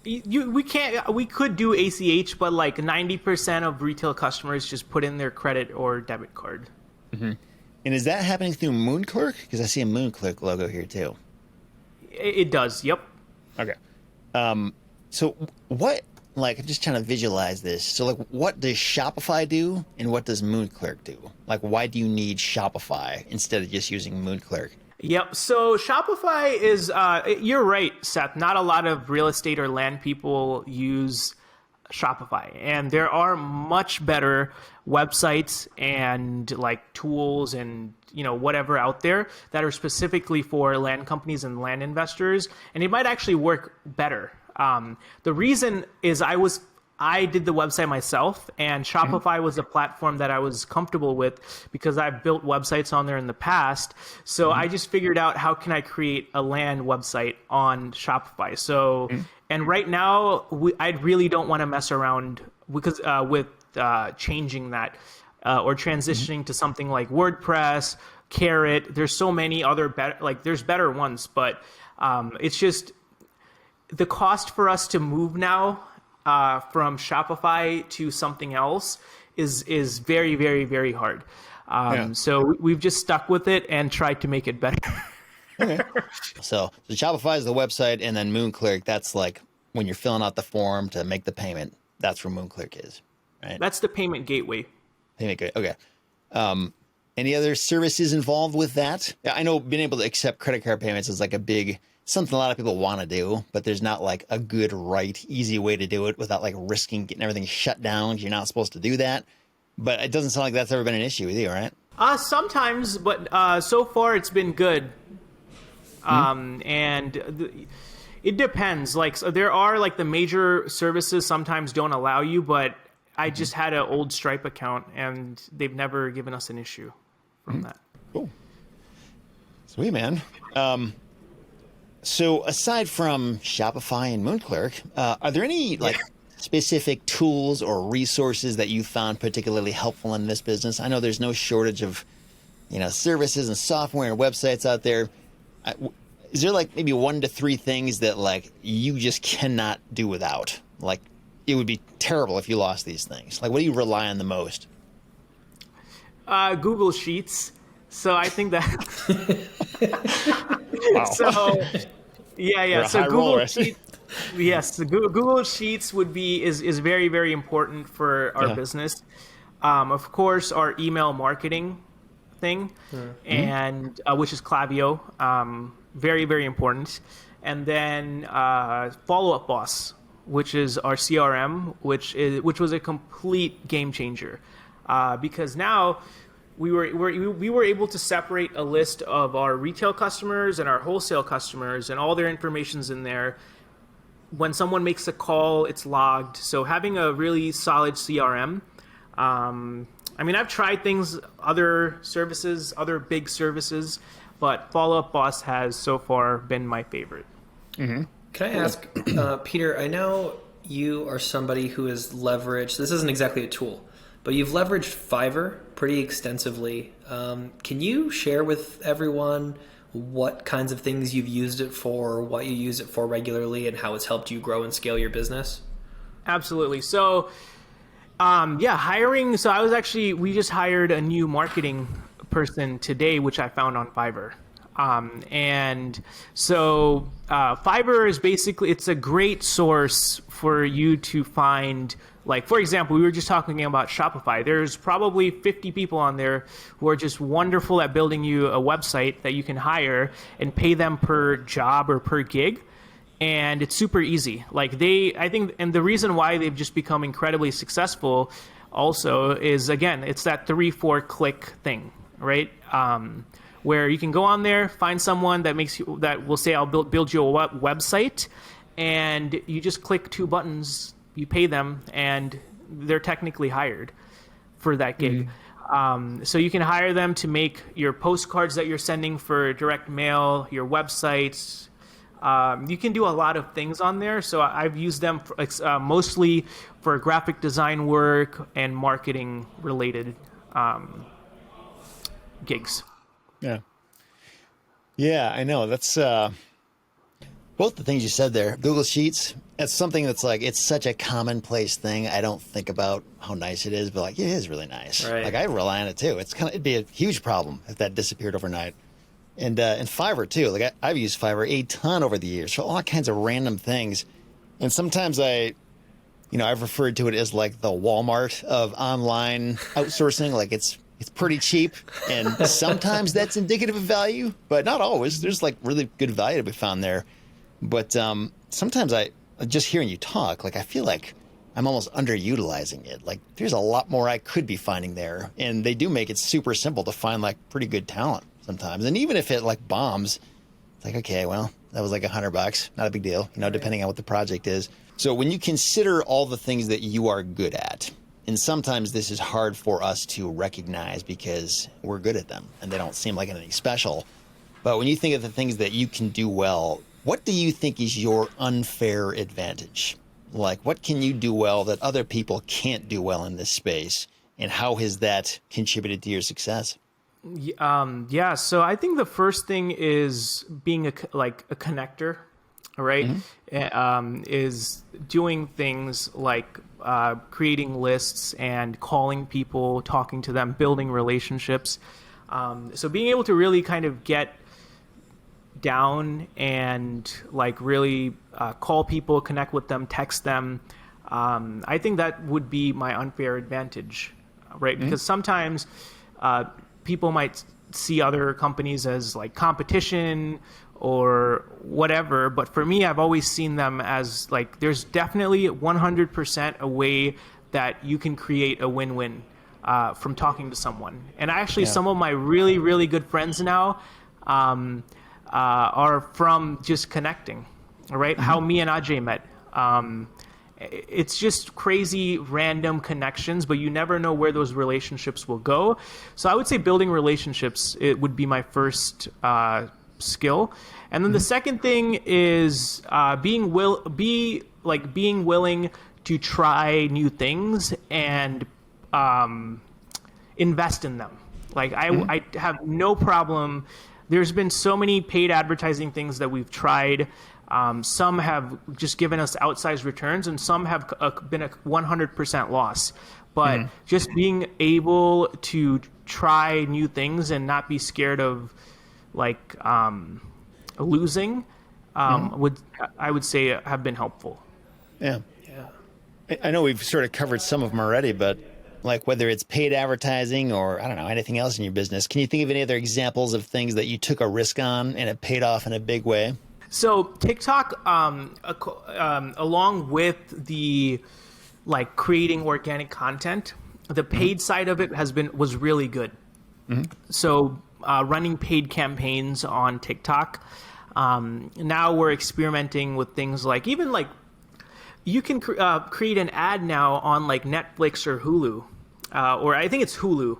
We could do ACH, but 90% of retail customers just put in their credit or debit card. Mm-hmm. And is that happening through MoonClerk? Because I see a MoonClerk logo here too. It does. Yep. Okay. So what? I'm just trying to visualize this. So what does Shopify do, and what does MoonClerk do? Why do you need Shopify instead of just using MoonClerk? Yep. So Shopify is, you're right, Seth. Not a lot of real estate or land people use Shopify. And there are much better websites and tools and, whatever out there that are specifically for land companies and land investors. And it might actually work better. The reason is I did the website myself, and Shopify was a platform that I was comfortable with because I've built websites on there in the past. So I just figured out how can I create a land website on Shopify. So, and right now I really don't want to mess around because with changing that or transitioning to something like WordPress, Carrot. There's so many other better, there's better ones, but it's just the cost for us to move now from Shopify to something else is very, very, very hard. So we've just stuck with it and tried to make it better. Okay. So Shopify is the website, and then MoonClerk, that's when you're filling out the form to make the payment. That's where MoonClerk is, right? That's the payment gateway. Payment gateway. Okay. Any other services involved with that? I know being able to accept credit card payments is something a lot of people want to do, but there's not a good, easy way to do it without risking getting everything shut down. You're not supposed to do that. But it doesn't sound like that's ever been an issue with you, right? Sometimes, but so far it's been good. It depends. Like, so there are like the major services sometimes don't allow you, but I just had an old Stripe account and they've never given us an issue from that. Cool. Sweet, man. So aside from Shopify and Moonclerk, are there any like specific tools or resources that you found particularly helpful in this business? I know there's no shortage of, services and software and websites out there. Is there like maybe 1 to 3 things that like you just cannot do without? Like it would be terrible if you lost these things. Like what do you rely on the most? Google Sheets. So I think that. Wow. So yeah. So Google Sheets. Yes, the Google Sheets is very, very important for our business. Of course, our email marketing thing, and which is Klaviyo, very, very important. And then Follow Up Boss, which is our CRM, which was a complete game changer, because now we were able to separate a list of our retail customers and our wholesale customers, and all their information's in there. When someone makes a call, it's logged. So having a really solid CRM. I've tried other services, other big services, but Follow Up Boss has so far been my favorite. Mm-hmm. Can I ask, Peter, I know you are somebody who has leveraged, this isn't exactly a tool, but you've leveraged Fiverr pretty extensively. Can you share with everyone what kinds of things you've used it for, what you use it for regularly, and how it's helped you grow and scale your business? Absolutely. So, hiring. So we just hired a new marketing person today, which I found on Fiverr. Fiverr is basically, it's a great source for you to find, like, for example, we were just talking about Shopify. There's probably 50 people on there who are just wonderful at building you a website that you can hire and pay them per job or per gig. And it's super easy. And the reason why they've just become incredibly successful also is, again, it's that 3-4 click thing, right? Where you can go on there, find someone that will say, I'll build you a website, and you just click 2 buttons, you pay them, and they're technically hired for that gig. So you can hire them to make your postcards that you're sending for direct mail, your websites. You can do a lot of things on there. So I've used them mostly for graphic design work and marketing related gigs. Yeah, I know. That's both the things you said there. Google Sheets, that's something that's like, it's such a commonplace thing. I don't think about how nice it is, but like, it is really nice. Right. Like I rely on it too. It'd be a huge problem if that disappeared overnight. And Fiverr too. Like I've used Fiverr a ton over the years for all kinds of random things. And sometimes I've referred to it as like the Walmart of online outsourcing. Like it's pretty cheap, and sometimes that's indicative of value, but not always. There's like really good value to be found there. But sometimes just hearing you talk, like I feel like I'm almost underutilizing it. Like there's a lot more I could be finding there, and they do make it super simple to find like pretty good talent sometimes. And even if it like bombs, it's like, okay, well, that was like $100, not a big deal, depending on what the project is. So when you consider all the things that you are good at, and sometimes this is hard for us to recognize because we're good at them and they don't seem like anything special. But when you think of the things that you can do well, what do you think is your unfair advantage? Like, what can you do well that other people can't do well in this space? And how has that contributed to your success? So I think the first thing is being a connector, right? Is doing things like creating lists and calling people, talking to them, building relationships. So being able to really kind of get down and like really call people, connect with them, text them. I think that would be my unfair advantage, right? Because sometimes people might see other companies as like competition or whatever, but for me, I've always seen them as like, there's definitely 100% a way that you can create a win-win. from talking to someone. And actually, some of my really, really good friends now are from just connecting, right? How me and Ajay met. It's just crazy random connections, but you never know where those relationships will go. So I would say building relationships, it would be my first skill. And then the second thing is being willing to try new things and invest in them. Like I have no problem. There's been so many paid advertising things that we've tried. Some have just given us outsized returns, and some have been a 100% loss. But just being able to try new things and not be scared of like losing I would say have been helpful. Yeah. I know we've sort of covered some of them already, but like whether it's paid advertising or, I don't know, anything else in your business, can you think of any other examples of things that you took a risk on and it paid off in a big way? So TikTok, along with the like creating organic content, the paid side of it was really good. So running paid campaigns on TikTok. Now we're experimenting with things like even like you can create an ad now on like Netflix or Hulu, or I think it's Hulu,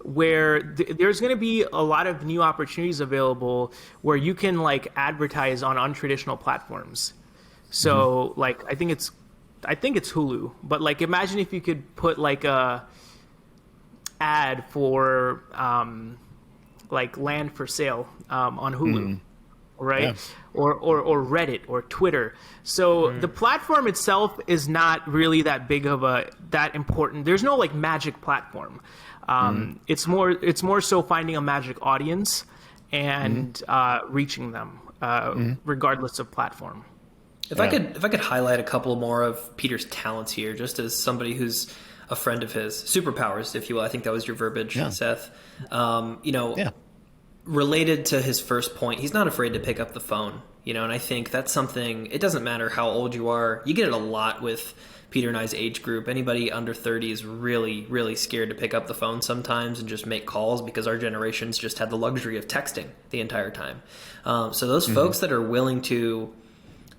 where there's going to be a lot of new opportunities available where you can like advertise on untraditional platforms. So like I think it's Hulu, but like imagine if you could put like a ad for like land for sale on Hulu. Right? Yeah. Or Reddit or Twitter. So the platform itself is not really that big of that important. There's no like magic platform. It's more so finding a magic audience and reaching them regardless of platform. If I could highlight a couple more of Peter's talents here, just as somebody who's a friend of his, superpowers, if you will. I think that was your verbiage, Seth. Related to his first point, he's not afraid to pick up the phone, and I think that's something, it doesn't matter how old you are. You get it a lot with Peter and I's age group. Anybody under 30 is really, really scared to pick up the phone sometimes and just make calls because our generation's just had the luxury of texting the entire time. So those folks that are willing to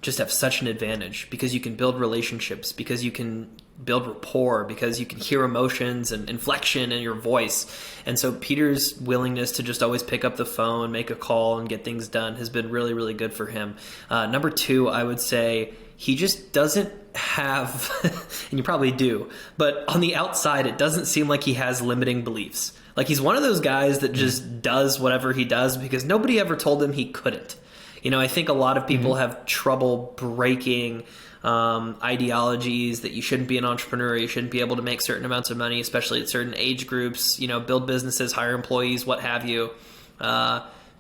just have such an advantage because you can build relationships, because you can build rapport, because you can hear emotions and inflection in your voice. And so Peter's willingness to just always pick up the phone, make a call, and get things done has been really, really good for him. Number two, I would say he just doesn't have, and you probably do, but on the outside, it doesn't seem like he has limiting beliefs. Like he's one of those guys that just does whatever he does because nobody ever told him he couldn't. I think a lot of people have trouble breaking ideologies that you shouldn't be an entrepreneur, you shouldn't be able to make certain amounts of money, especially at certain age groups, build businesses, hire employees, what have you.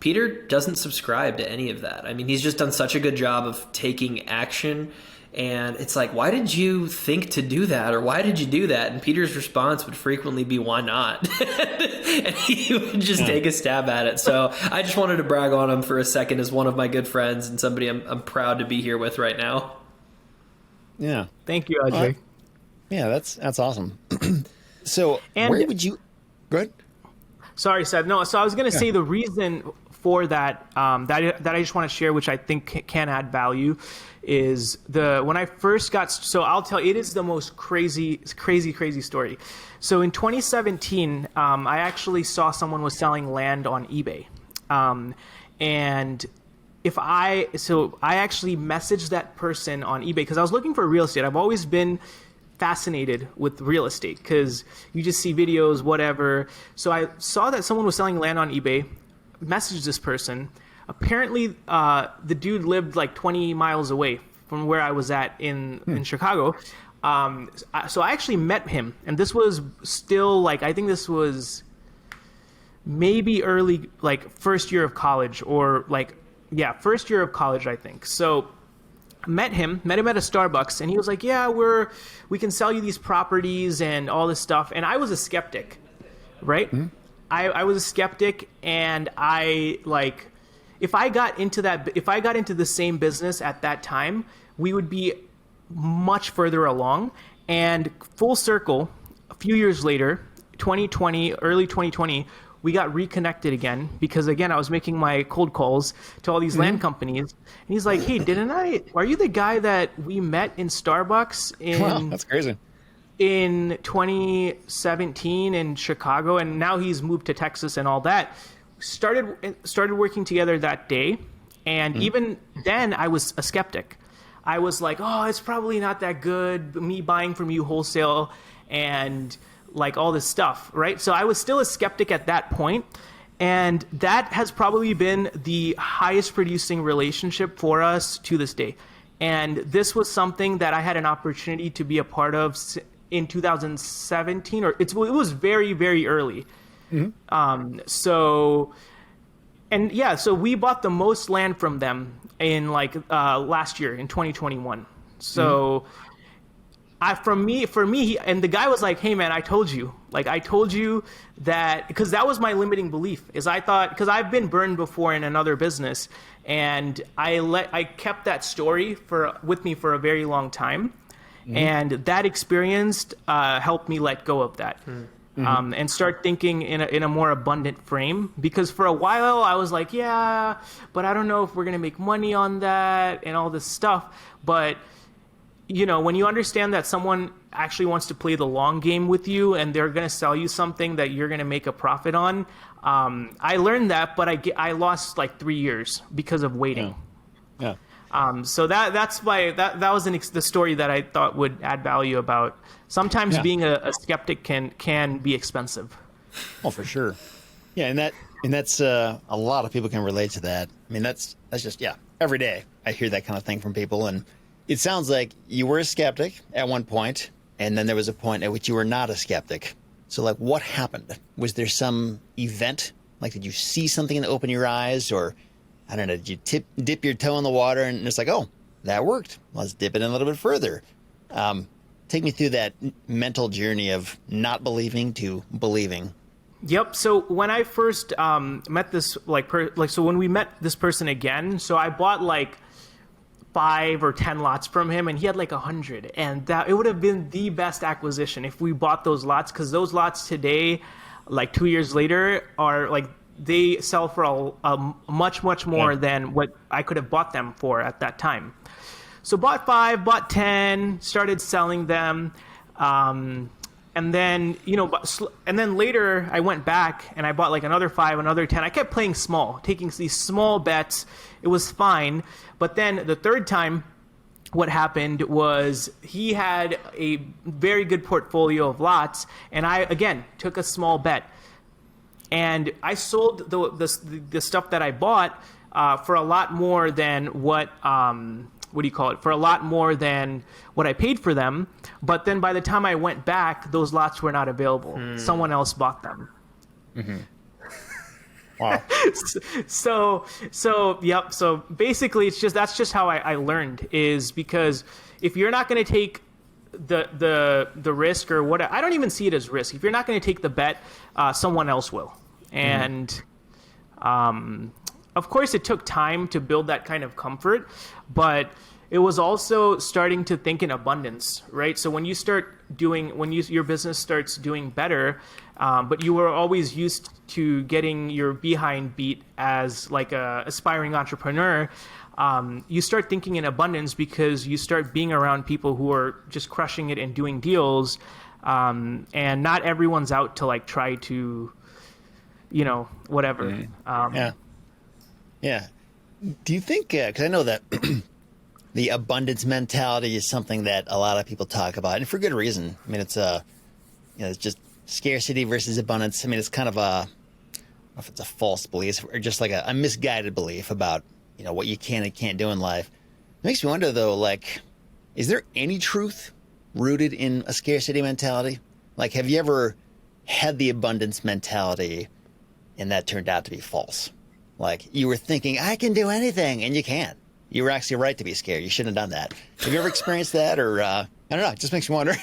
Peter doesn't subscribe to any of that. I mean, he's just done such a good job of taking action. And it's like, why did you think to do that? Or why did you do that? And Peter's response would frequently be, why not? And he would just take a stab at it. So I just wanted to brag on him for a second as one of my good friends and somebody I'm proud to be here with right now. Yeah. Thank you, Ajay. Yeah, that's awesome. So where would you... Go ahead. Sorry, Seth. No, so I was going to say the reason for that, that I just want to share, which I think can add value, is when I first got, so I'll tell you, it is the most crazy story. So in 2017, I actually saw someone was selling land on eBay. And I actually messaged that person on eBay because I was looking for real estate. I've always been fascinated with real estate because you just see videos, whatever. So I saw that someone was selling land on eBay, messaged this person. Apparently, the dude lived like 20 miles away from where I was at in Chicago. So I actually met him, and this was still like, I think this was maybe early, like first year of college first year of college, I think. So met him at a Starbucks, and he was like, yeah, we can sell you these properties and all this stuff. And I was a skeptic, right? I was a skeptic, and if I got into the same business at that time, we would be much further along. And full circle, a few years later, 2020, early 2020, we got reconnected again because, again, I was making my cold calls to all these land companies. And he's like, hey, are you the guy that we met in Starbucks Wow, that's crazy. in 2017 in Chicago? And now he's moved to Texas and all that. Started working together that day. And even then, I was a skeptic. I was like, oh, it's probably not that good, me buying from you wholesale and like all this stuff, right? So I was still a skeptic at that point, and that has probably been the highest producing relationship for us to this day. And this was something that I had an opportunity to be a part of in 2017, or it was very, very early. So we bought the most land from them in last year in 2021. So for me, and the guy was like, hey man, I told you that, because that was my limiting belief, is I thought, because I've been burned before in another business, and I kept that story with me for a very long time. And that experience helped me let go of that. And start thinking in a more abundant frame, because for a while I was like, yeah, but I don't know if we're going to make money on that and all this stuff. But when you understand that someone actually wants to play the long game with you and they're going to sell you something that you're going to make a profit on, I learned that, but I lost like 3 years because of waiting. Yeah. So that was the story that I thought would add value about sometimes being a skeptic can be expensive. Oh, for sure. Yeah, and that's a lot of people can relate to that. I mean, that's just every day I hear that kind of thing from people, and it sounds like you were a skeptic at one point, and then there was a point at which you were not a skeptic. So, like, what happened? Was there some event? Like, did you see something and open your eyes, or I don't know, did you dip your toe in the water and it's like, oh, that worked. Let's dip it in a little bit further. Take me through that mental journey of not believing to believing. Yep. So when I first met this, so when we met this person again, so I bought like 5 or 10 lots from him, and he had like 100, and that it would have been the best acquisition if we bought those lots, because those lots today, like 2 years later, are like, they sell for a much more than what I could have bought them for at that time. So bought 5, bought 10, started selling them. And then, later I went back and I bought like another 5, another 10. I kept playing small, taking these small bets. It was fine. But then the third time, what happened was he had a very good portfolio of lots, and I, again, took a small bet. And I sold the stuff that I bought for a lot more than for a lot more than what I paid for them. But then by the time I went back, those lots were not available. Someone else bought them. Wow. So basically, that's just how I learned, is because if you're not going to take the risk, or what, I don't even see it as risk. If you're not going to take the bet, someone else will. And of course, it took time to build that kind of comfort, but it was also starting to think in abundance, right? So when your business starts doing better, but you were always used to getting your behind beat as like a aspiring entrepreneur, you start thinking in abundance because you start being around people who are just crushing it and doing deals, and not everyone's out to like try to, whatever. Yeah. Do you think, because I know that the abundance mentality is something that a lot of people talk about, and for good reason. I mean, it's it's just scarcity versus abundance. I mean, it's kind of I don't know if it's a false belief or just like a misguided belief about, what you can and can't do in life. It makes me wonder though, like, is there any truth rooted in a scarcity mentality? Like, have you ever had the abundance mentality and that turned out to be false? Like, you were thinking, I can do anything, and you can't. You were actually right to be scared. You shouldn't have done that. Have you ever experienced that? Or, I don't know, it just makes me wonder.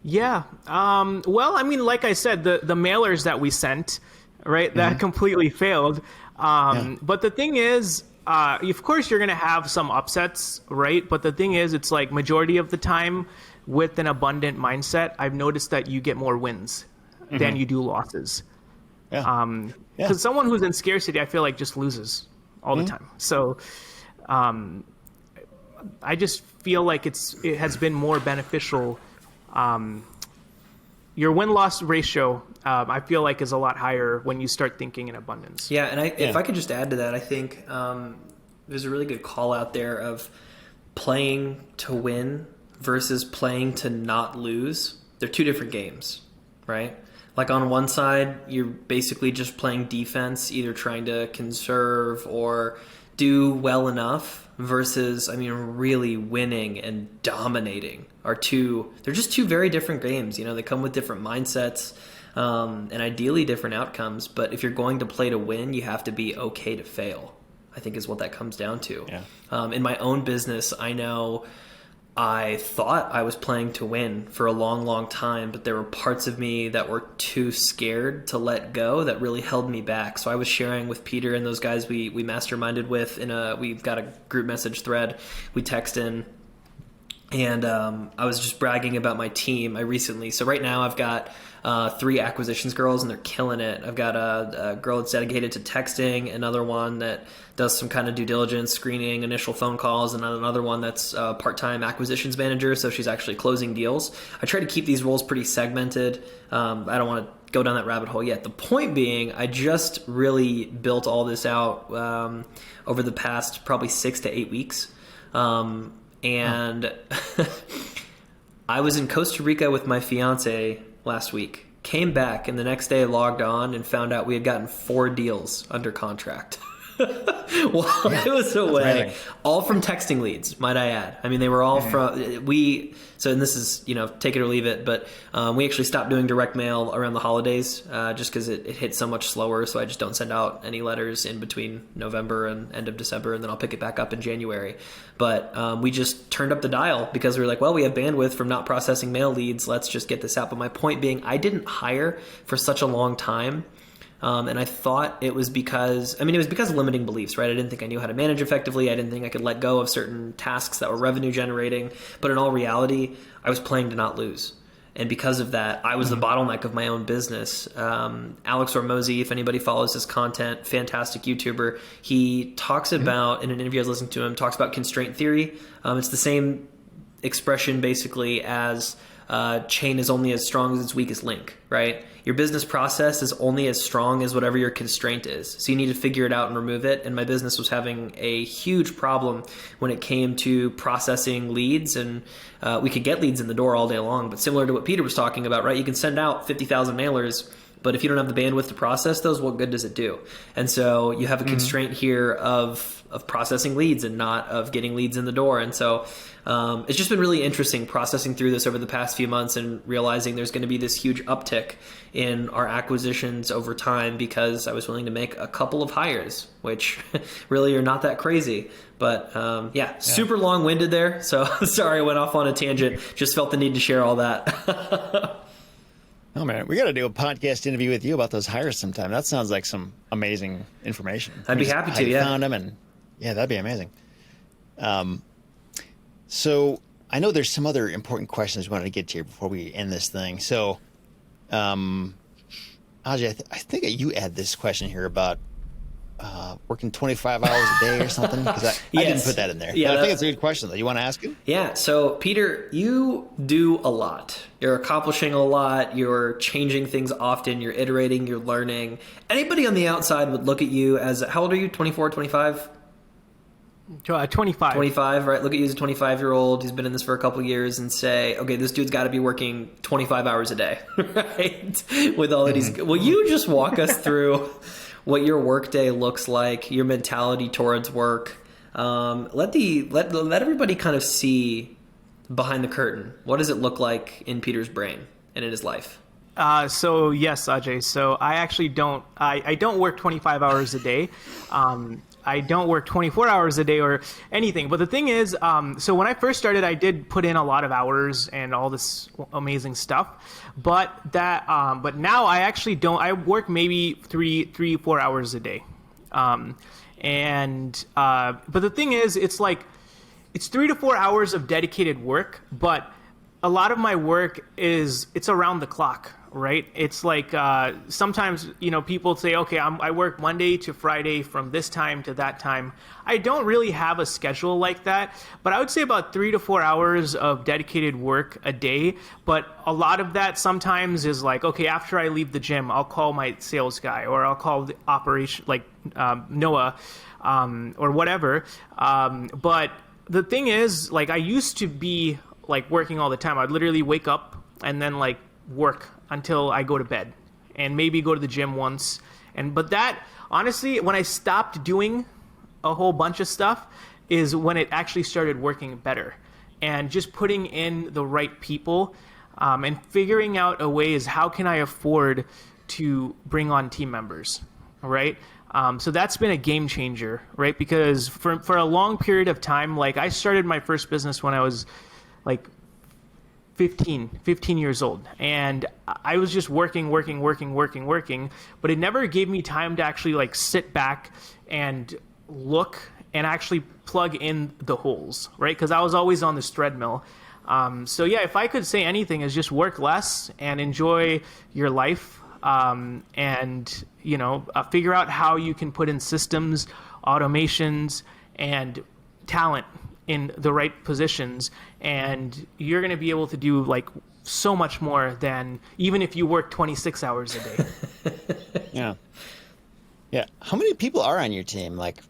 Yeah. Well, I mean, like I said, the mailers that we sent, right, that completely failed. But the thing is, of course, you're going to have some upsets, right? But the thing is, it's like majority of the time, with an abundant mindset, I've noticed that you get more wins than you do losses. Yeah. Because someone who's in scarcity, I feel like just loses all the time. So I just feel like it has been more beneficial. Your win-loss ratio, I feel like, is a lot higher when you start thinking in abundance. Yeah, and if I could just add to that, I think there's a really good call out there of playing to win versus playing to not lose. They're two different games, right? Like on one side, you're basically just playing defense, either trying to conserve or do well enough, versus, I mean, really winning and dominating they're just two very different games. You know, they come with different mindsets and ideally different outcomes. But if you're going to play to win, you have to be okay to fail, I think is what that comes down to. Yeah. In my own business, I know I thought I was playing to win for a long, long time, but there were parts of me that were too scared to let go that really held me back. So I was sharing with Peter and those guys we masterminded with we've got a group message thread. We text in, and I was just bragging about my team. So right now I've got 3 acquisitions girls, and they're killing it. I've got a girl that's dedicated to texting, another one that does some kind of due diligence, screening, initial phone calls, and another one that's a part-time acquisitions manager, so she's actually closing deals. I try to keep these roles pretty segmented. I don't want to go down that rabbit hole yet. The point being, I just really built all this out over the past probably 6 to 8 weeks. And I was in Costa Rica with my fiance last week, came back, and the next day I logged on and found out we had gotten 4 deals under contract. While I was away, all from texting leads, might I add. I mean, they were all and this is, take it or leave it, but we actually stopped doing direct mail around the holidays just because it hit so much slower. So I just don't send out any letters in between November and end of December, and then I'll pick it back up in January. But we just turned up the dial because we were like, well, we have bandwidth from not processing mail leads. Let's just get this out. But my point being, I didn't hire for such a long time. And I thought it was because of limiting beliefs, right? I didn't think I knew how to manage effectively. I didn't think I could let go of certain tasks that were revenue generating. But in all reality, I was playing to not lose. And because of that, I was the bottleneck of my own business. Alex Hormozi, if anybody follows his content, fantastic YouTuber, he talks about, in an interview I was listening to him, talks about constraint theory. It's the same expression basically as chain is only as strong as its weakest link, right? Your business process is only as strong as whatever your constraint is. So you need to figure it out and remove it. And my business was having a huge problem when it came to processing leads. And we could get leads in the door all day long, but similar to what Peter was talking about, right? You can send out 50,000 mailers, but if you don't have the bandwidth to process those, what good does it do? And so you have a constraint here of processing leads and not of getting leads in the door. And so it's just been really interesting processing through this over the past few months and realizing there's going to be this huge uptick in our acquisitions over time because I was willing to make a couple of hires, which really are not that crazy. But super long-winded there. So sorry I went off on a tangent. Just felt the need to share all that. Oh, man, we got to do a podcast interview with you about those hires sometime. That sounds like some amazing information. I'd be happy to, yeah. Found them, and yeah, that'd be amazing. So I know there's some other important questions we wanted to get to here before we end this thing. So, Ajay, I think you had this question here about working 25 hours a day or something? Because I didn't put that in there. Yeah, I think it's a good question, though. You want to ask it? Yeah. So, Peter, you do a lot. You're accomplishing a lot. You're changing things often. You're iterating. You're learning. Anybody on the outside would look at you as, how old are you? 24, 25? 25. 25, right? Look at you as a 25-year-old who's been in this for a couple of years and say, okay, this dude's got to be working 25 hours a day, right? With all that he's... Will you just walk us through what your workday looks like, your mentality towards work? Let everybody kind of see behind the curtain. What does it look like in Peter's brain and in his life? So yes, Ajay. So I actually don't. I don't work 25 hours a day. I don't work 24 hours a day or anything. But the thing is, so when I first started, I did put in a lot of hours and all this amazing stuff. But now I actually don't. I work maybe 4 hours a day. But the thing is, it's 3 to 4 hours of dedicated work. But a lot of my work it's around the clock, right? It's like sometimes, people say, okay, I work Monday to Friday from this time to that time. I don't really have a schedule like that, but I would say about 3 to 4 hours of dedicated work a day. But a lot of that sometimes is like, okay, after I leave the gym, I'll call my sales guy, or I'll call the operation, like Noah, or whatever. But the thing is, like, I used to be like working all the time. I'd literally wake up and then like work until I go to bed, and maybe go to the gym once. But that, honestly, when I stopped doing a whole bunch of stuff is when it actually started working better, and just putting in the right people, and figuring out a way is how can I afford to bring on team members, right? So that's been a game changer, right? Because for a long period of time, like, I started my first business when I was like 15 years old. And I was just working, but it never gave me time to actually like sit back and look and actually plug in the holes, right? Because I was always on this treadmill. So yeah, if I could say anything, is just work less and enjoy your life, and figure out how you can put in systems, automations, and talent in the right positions, and you're going to be able to do like so much more than even if you work 26 hours a day. Yeah. How many people are on your team? Like,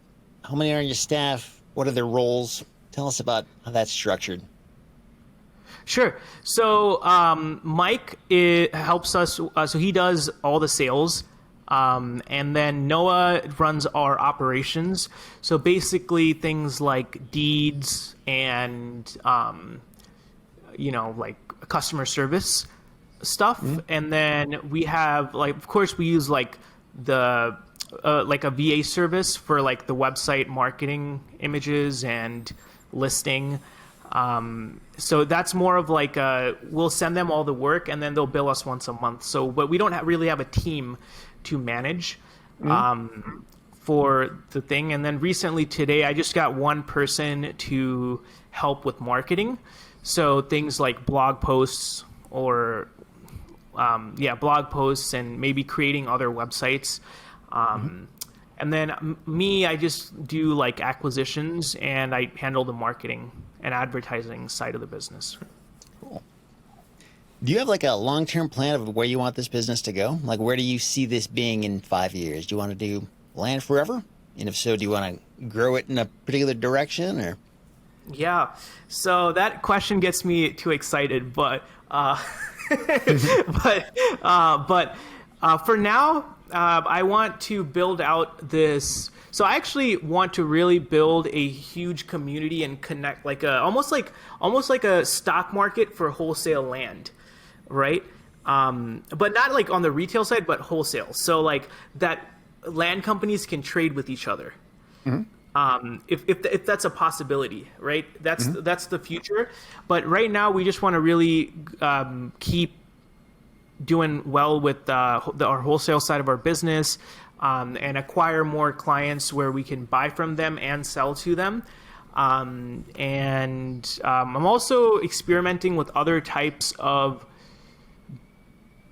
how many are on your staff? What are their roles? Tell us about how that's structured. Sure. So Mike helps us. So he does all the sales. And then Noah runs our operations. So basically things like deeds and, like customer service stuff. Mm-hmm. And then we have, like, of course we use like the, like a VA service for like the website marketing, images and listing. So that's more of like we'll send them all the work and then they'll bill us once a month. So, but we don't really have a team to manage for the thing. And then recently today, I just got one person to help with marketing. So things like blog posts or blog posts and maybe creating other websites. And then me, I just do like acquisitions and I handle the marketing and advertising side of the business. Cool. Do you have like a long-term plan of where you want this business to go? Like, where do you see this being in 5 years? Do you want to do land forever? And if so, do you want to grow it in a particular direction, or? Yeah. So that question gets me too excited, but for now, I want to build out this. So I actually want to really build a huge community and connect, like almost like a stock market for wholesale land, right? But not like on the retail side, but wholesale. So like that land companies can trade with each other. Mm-hmm. If that's a possibility, right? That's the future. But right now we just want to really keep doing well with our wholesale side of our business, and acquire more clients where we can buy from them and sell to them. I'm also experimenting with other types of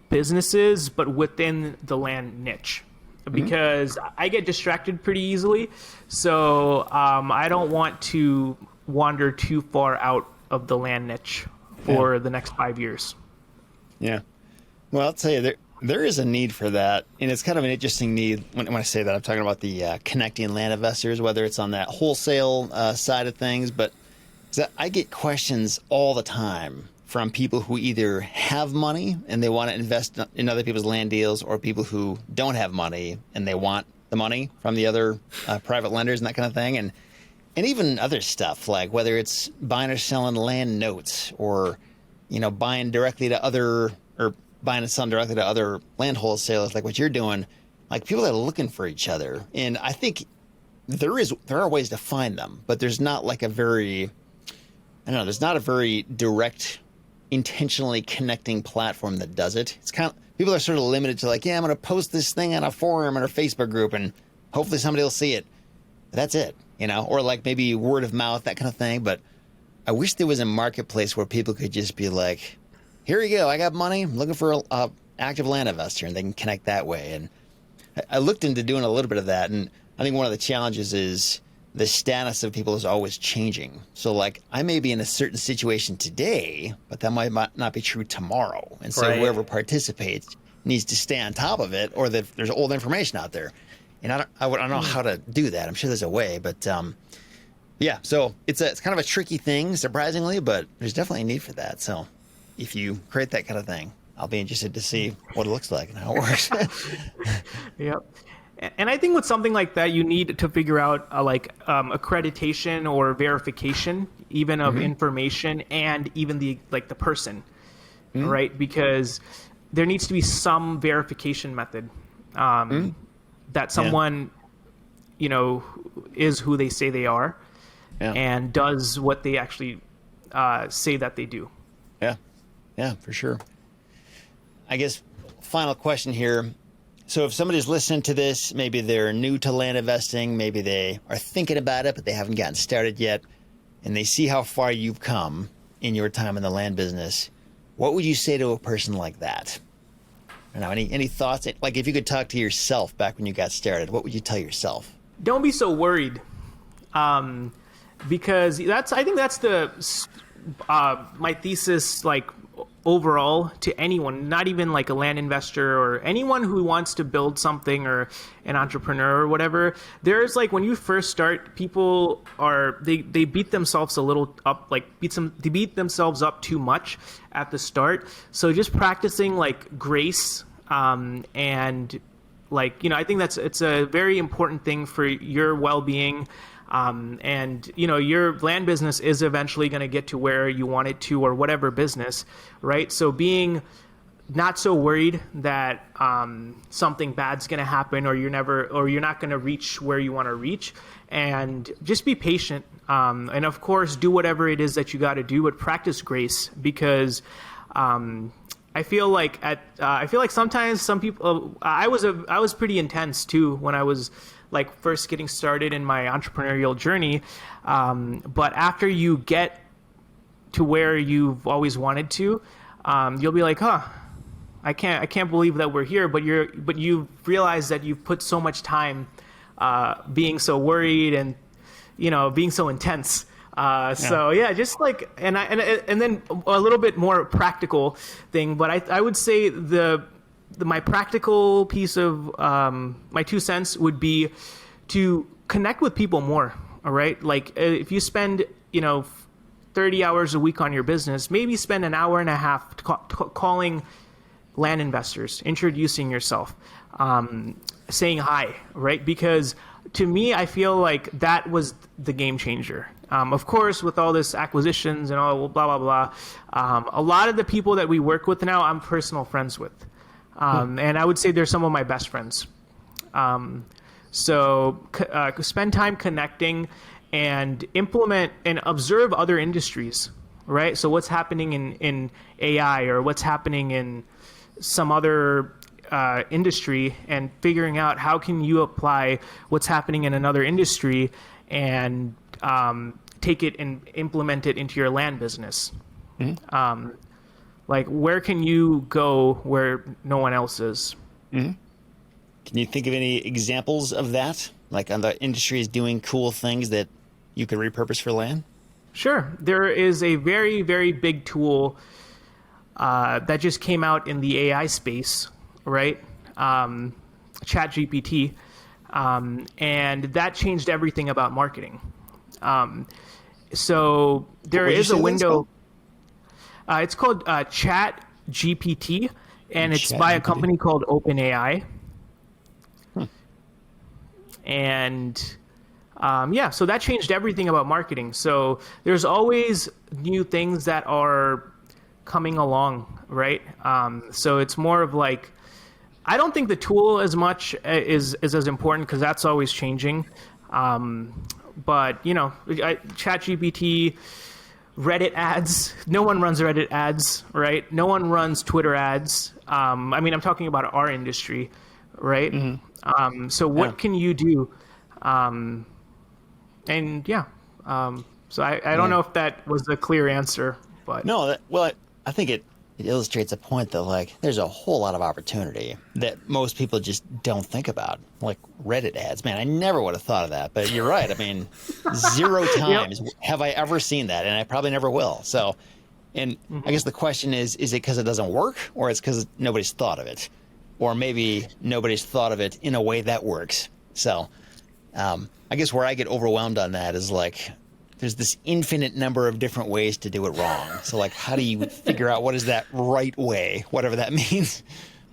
businesses, but within the land niche, because I get distracted pretty easily. So I don't want to wander too far out of the land niche for the next 5 years. Yeah. Well, I'll tell you, there is a need for that, and it's kind of an interesting need. When I say that, I'm talking about the connecting land investors, whether it's on that wholesale side of things. But I get questions all the time from people who either have money and they want to invest in other people's land deals, or people who don't have money and they want the money from the other private lenders and that kind of thing. And even other stuff, like whether it's buying or selling land notes, or buying directly to other, or buying and selling directly to other land wholesalers, like what you're doing. Like, people that are looking for each other. And I think there are ways to find them, but there's not like there's not a very direct, intentionally connecting platform that does it. It's kind of, people are sort of limited to like, I'm going to post this thing on a forum or a Facebook group and hopefully somebody will see it. That's it, or like maybe word of mouth, that kind of thing. But I wish there was a marketplace where people could just be like, here you go, I got money, I'm looking for a active land investor, and they can connect that way. And I looked into doing a little bit of that, and I think one of the challenges is the status of people is always changing. So like I may be in a certain situation today, but that might not be true tomorrow. And so whoever participates needs to stay on top of it, or that there's old information out there. And I don't know how to do that. I'm sure there's a way, but yeah, so it's kind of a tricky thing, surprisingly, but there's definitely a need for that. So if you create that kind of thing, I'll be interested to see what it looks like and how it works. Yep. And I think with something like that, you need to figure out accreditation or verification, even of information, and even the person, right? Because there needs to be some verification method that someone, is who they say they are, and does what they actually say that they do. Yeah, for sure. I guess final question here. So if somebody's listening to this, maybe they're new to land investing, maybe they are thinking about it, but they haven't gotten started yet, and they see how far you've come in your time in the land business, what would you say to a person like that? I don't know, any thoughts? Like if you could talk to yourself back when you got started, what would you tell yourself? Don't be so worried, because I think that's my thesis, overall, to anyone, not even like a land investor or anyone who wants to build something or an entrepreneur or whatever. There's when you first start, people they beat themselves a little up, they beat themselves up too much at the start. So just practicing grace, and I think it's a very important thing for your well-being. And your land business is eventually going to get to where you want it to, or whatever business, right? So being not so worried that something bad's going to happen, or you're not going to reach where you want to reach, and just be patient. And of course, do whatever it is that you got to do, but practice grace, because I feel like sometimes some people. I was pretty intense too when I was first getting started in my entrepreneurial journey. But after you get to where you've always wanted to, you'll be like, I can't believe that we're here. But you realize that you've put so much time being so worried and being so intense. So yeah, just and then a little bit more practical thing. But I would say my practical piece of my 2 cents would be to connect with people more. All right, if you spend 30 hours a week on your business, maybe spend an hour and a half calling land investors, introducing yourself, saying hi, right? Because to me, I feel like that was the game changer. Of course, with all this acquisitions and all blah, blah, blah, a lot of the people that we work with now, I'm personal friends with. And I would say they're some of my best friends. So spend time connecting and implement and observe other industries, right? So what's happening in AI, or what's happening in some other industry, and figuring out how can you apply what's happening in another industry and take it and implement it into your land business. Where can you go where no one else is? Can you think of any examples of that? On the industry is doing cool things that you could repurpose for land? Sure. There is a very, very big tool that just came out in the AI space, right? ChatGPT. And that changed everything about marketing. So there is a window. It's called ChatGPT, and it's by a company called OpenAI. And so that changed everything about marketing. So there's always new things that are coming along, right? So it's more of I don't think the tool as much is as important, because that's always changing. But ChatGPT, Reddit ads. No one runs Reddit ads, right? No one runs Twitter ads. I'm talking about our industry, right? So what can you do? So I don't know if that was a clear answer, but No, I think it illustrates a point that like there's a whole lot of opportunity that most people just don't think about, like Reddit ads. Man, I never would have thought of that, but you're right. I mean, 0 times have I ever seen that, and I probably never will. So, and I guess the question is it because it doesn't work, or it's because nobody's thought of it, or maybe nobody's thought of it in a way that works. So, I guess where I get overwhelmed on that is like, there's this infinite number of different ways to do it wrong. So like, how do you figure out what is that right way, whatever that means?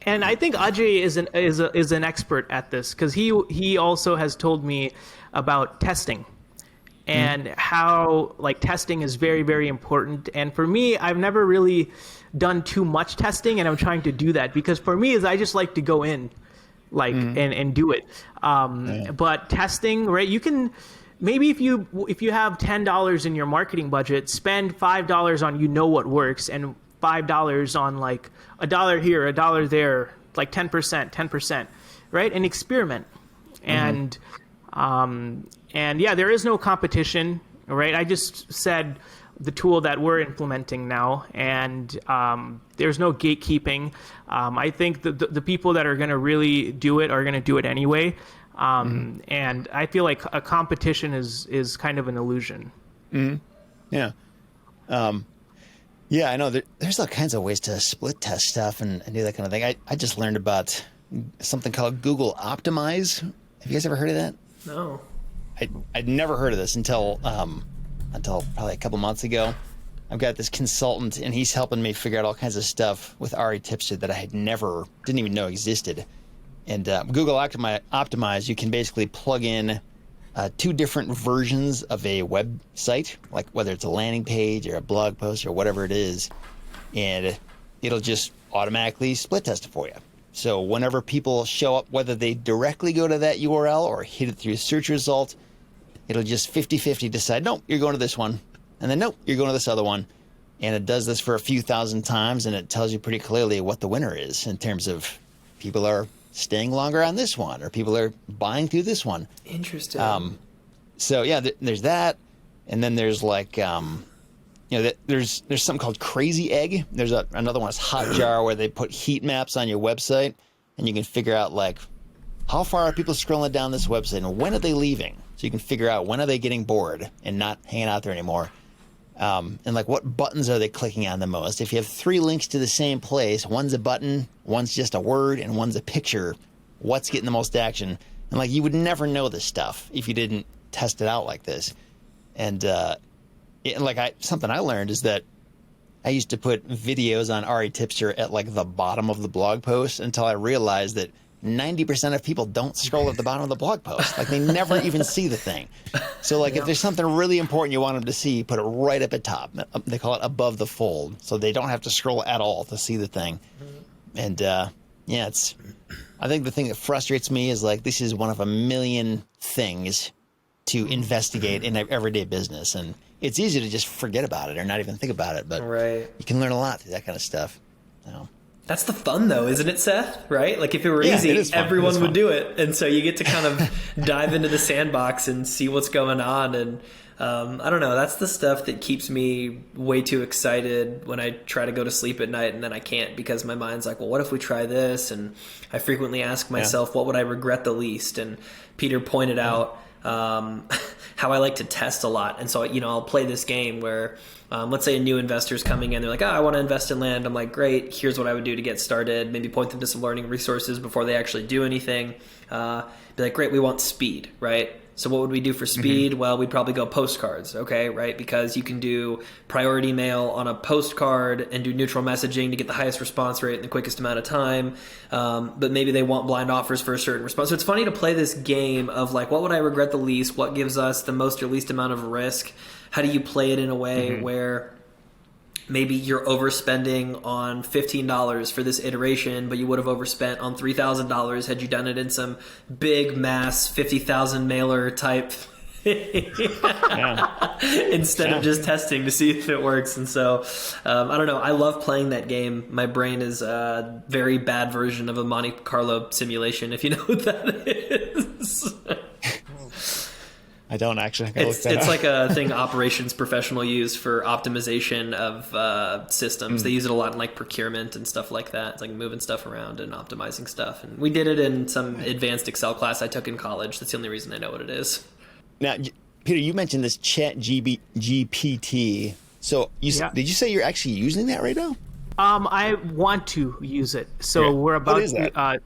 And I think Ajay is an expert at this, because he also has told me about testing and how like testing is very, very important. And for me, I've never really done too much testing, and I'm trying to do that, because for me is I just like to go in like and do it. But testing, right? You can maybe if you have $10 in your marketing budget, spend $5 on what works, and $5 on like $1 here, $1 there, like 10%, right? And experiment. And yeah, there is no competition, right? I just said the tool that we're implementing now, and there's no gatekeeping. I think the people that are going to really do it are going to do it anyway. And I feel like a competition is kind of an illusion. Yeah. Yeah, I know there's all kinds of ways to split test stuff and do that kind of thing. I just learned about something called Google Optimize. Have you guys ever heard of that? No. I'd never heard of this until probably a couple months ago. I've got this consultant, and he's helping me figure out all kinds of stuff with REtipster that I didn't even know existed. And Google Optimize, you can basically plug in 2 different versions of a website, like whether it's a landing page or a blog post or whatever it is, and it'll just automatically split test it for you. So whenever people show up, whether they directly go to that URL or hit it through a search result, it'll just 50-50 decide, nope, you're going to this one, and then nope, you're going to this other one. And it does this for a few thousand times, and it tells you pretty clearly what the winner is in terms of people are staying longer on this one, or people are buying through this one. Interesting. So yeah, there's that, and then there's like, there's something called Crazy Egg. There's another one, is Hotjar, where they put heat maps on your website, and you can figure out like how far are people scrolling down this website, and when are they leaving. So you can figure out when are they getting bored and not hanging out there anymore. And like what buttons are they clicking on the most? If you have 3 links to the same place, one's a button, one's just a word, and one's a picture, what's getting the most action? And like you would never know this stuff if you didn't test it out like this. And something I learned is that I used to put videos on REtipster at like the bottom of the blog post until I realized that 90% of people don't scroll at the bottom of the blog post. Like they never even see the thing. So like if there's something really important you want them to see, put it right up at top. They call it above the fold. So they don't have to scroll at all to see the thing. And I think the thing that frustrates me is like, this is one of a million things to investigate in everyday business. And it's easy to just forget about it or not even think about it. But you can learn a lot through that kind of stuff. So. That's the fun, though, isn't it, Seth? Right? Like, if it were easy, everyone would do it. And so you get to kind of dive into the sandbox and see what's going on. And I don't know. That's the stuff that keeps me way too excited when I try to go to sleep at night and then I can't, because my mind's like, well, what if we try this? And I frequently ask myself, what would I regret the least? And Peter pointed out how I like to test a lot. And so, I'll play this game where let's say a new investor's coming in. They're like, I want to invest in land. I'm like, great. Here's what I would do to get started. Maybe point them to some learning resources before they actually do anything. Be like, great, we want speed, right? So what would we do for speed? Well, we'd probably go postcards, okay, right? Because you can do priority mail on a postcard and do neutral messaging to get the highest response rate in the quickest amount of time. But maybe they want blind offers for a certain response. So it's funny to play this game of like, what would I regret the least? What gives us the most or least amount of risk? How do you play it in a way where maybe you're overspending on $15 for this iteration, but you would have overspent on $3,000 had you done it in some big mass 50,000 mailer type instead of just testing to see if it works. And so, I don't know. I love playing that game. My brain is a very bad version of a Monte Carlo simulation, if you know what that is. I don't actually. I It's like a thing operations professional use for optimization of systems. They use it a lot in like procurement and stuff like that. It's like moving stuff around and optimizing stuff. And we did it in some advanced Excel class I took in college. That's the only reason I know what it is. Now, Peter, you mentioned this ChatGPT. So did you say you're actually using that right now? I want to use it. So we're about what is that?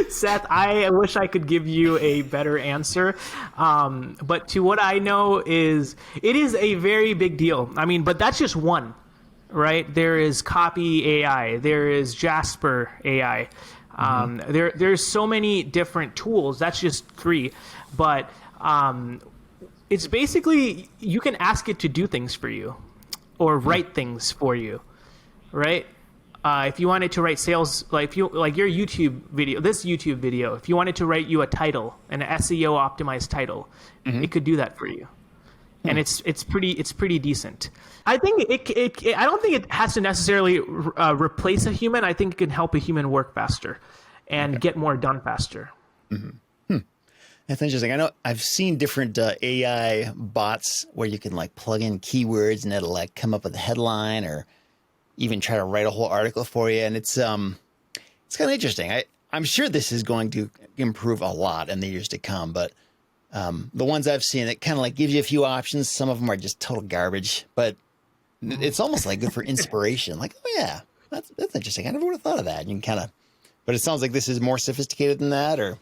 Seth, I wish I could give you a better answer. But to what I know is it is a very big deal. I mean, but that's just one, right? There is Copy AI. There is Jasper AI. There's so many different tools. That's just 3. But it's basically, you can ask it to do things for you or write things for you, right? If you wanted to write sales, like your YouTube video, if you wanted to write you a title, an SEO optimized title, it could do that for you. And it's pretty decent. I think I don't think it has to necessarily replace a human. I think it can help a human work faster and get more done faster. That's interesting. I know I've seen different AI bots where you can like plug in keywords and it'll like come up with a headline or even try to write a whole article for you. And it's kind of interesting. I'm sure this is going to improve a lot in the years to come, but the ones I've seen, it kind of like gives you a few options. Some of them are just total garbage, but it's almost like good for inspiration. Like, oh yeah, that's interesting. I never would have thought of that. You can kind of, but it sounds like this is more sophisticated than that, or?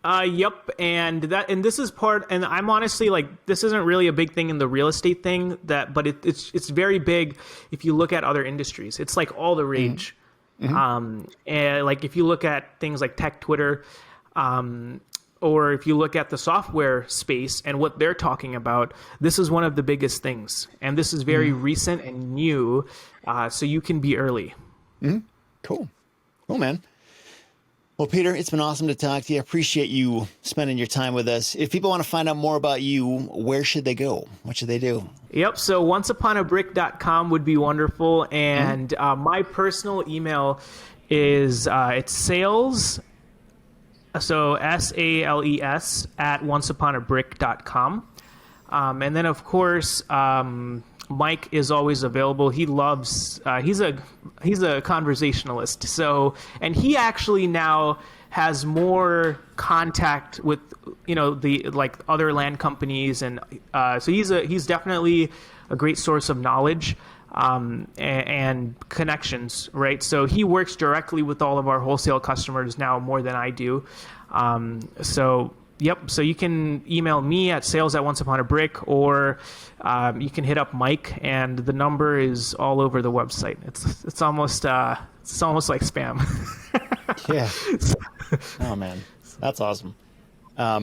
Yep, and this is part, and I'm honestly like, this isn't really a big thing in the real estate thing, but it's very big if you look at other industries. It's like all the rage. And like if you look at things like tech Twitter, or if you look at the software space and what they're talking about, this is one of the biggest things, and this is very recent and new, so you can be early. Cool, man. Well, Peter, it's been awesome to talk to you. I appreciate you spending your time with us. If people want to find out more about you, where should they go? What should they do? Yep. So onceuponabrick.com would be wonderful. And my personal email is it's sales, so SALES at onceuponabrick.com. And then, of course, Mike is always available. He loves, he's a conversationalist. So, and he actually now has more contact with, the like other land companies. And so he's definitely a great source of knowledge and connections, right? So he works directly with all of our wholesale customers now more than I do. Yep. So you can email me at sales@onceuponabrick, or you can hit up Mike, and the number is all over the website. It's almost like spam. Yeah. Oh man, that's awesome. Yeah,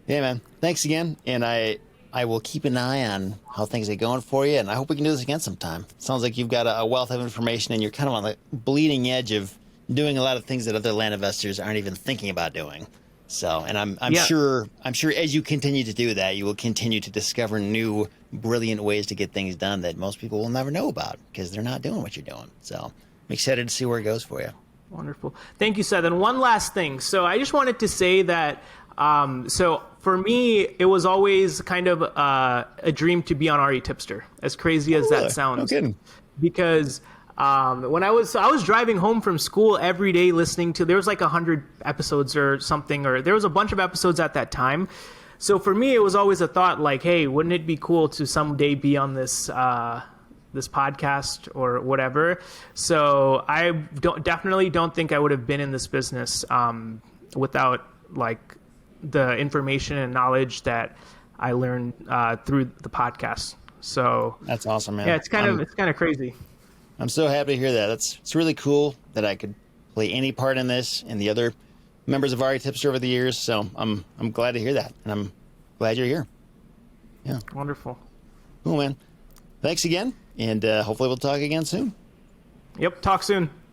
man. Thanks again, and I will keep an eye on how things are going for you, and I hope we can do this again sometime. Sounds like you've got a wealth of information, and you're kind of on the bleeding edge of doing a lot of things that other land investors aren't even thinking about doing. So, and I'm sure as you continue to do that, you will continue to discover new, brilliant ways to get things done that most people will never know about because they're not doing what you're doing. So I'm excited to see where it goes for you. Wonderful. Thank you, Seth. And one last thing. So I just wanted to say that, so for me, it was always kind of a dream to be on REtipster, as crazy as that sounds. No kidding. Because when I was driving home from school every day listening to, there was like 100 episodes or something, or there was a bunch of episodes at that time. So for me, it was always a thought like, hey, wouldn't it be cool to someday be on this podcast or whatever? So I definitely don't think I would have been in this business without like the information and knowledge that I learned through the podcast. So that's awesome, man. Yeah, it's kind of crazy. I'm so happy to hear that. It's really cool that I could play any part in this and the other members of REtipster over the years. So I'm glad to hear that, and I'm glad you're here. Yeah. Wonderful. Cool, man. Thanks again, and hopefully we'll talk again soon. Yep. Talk soon.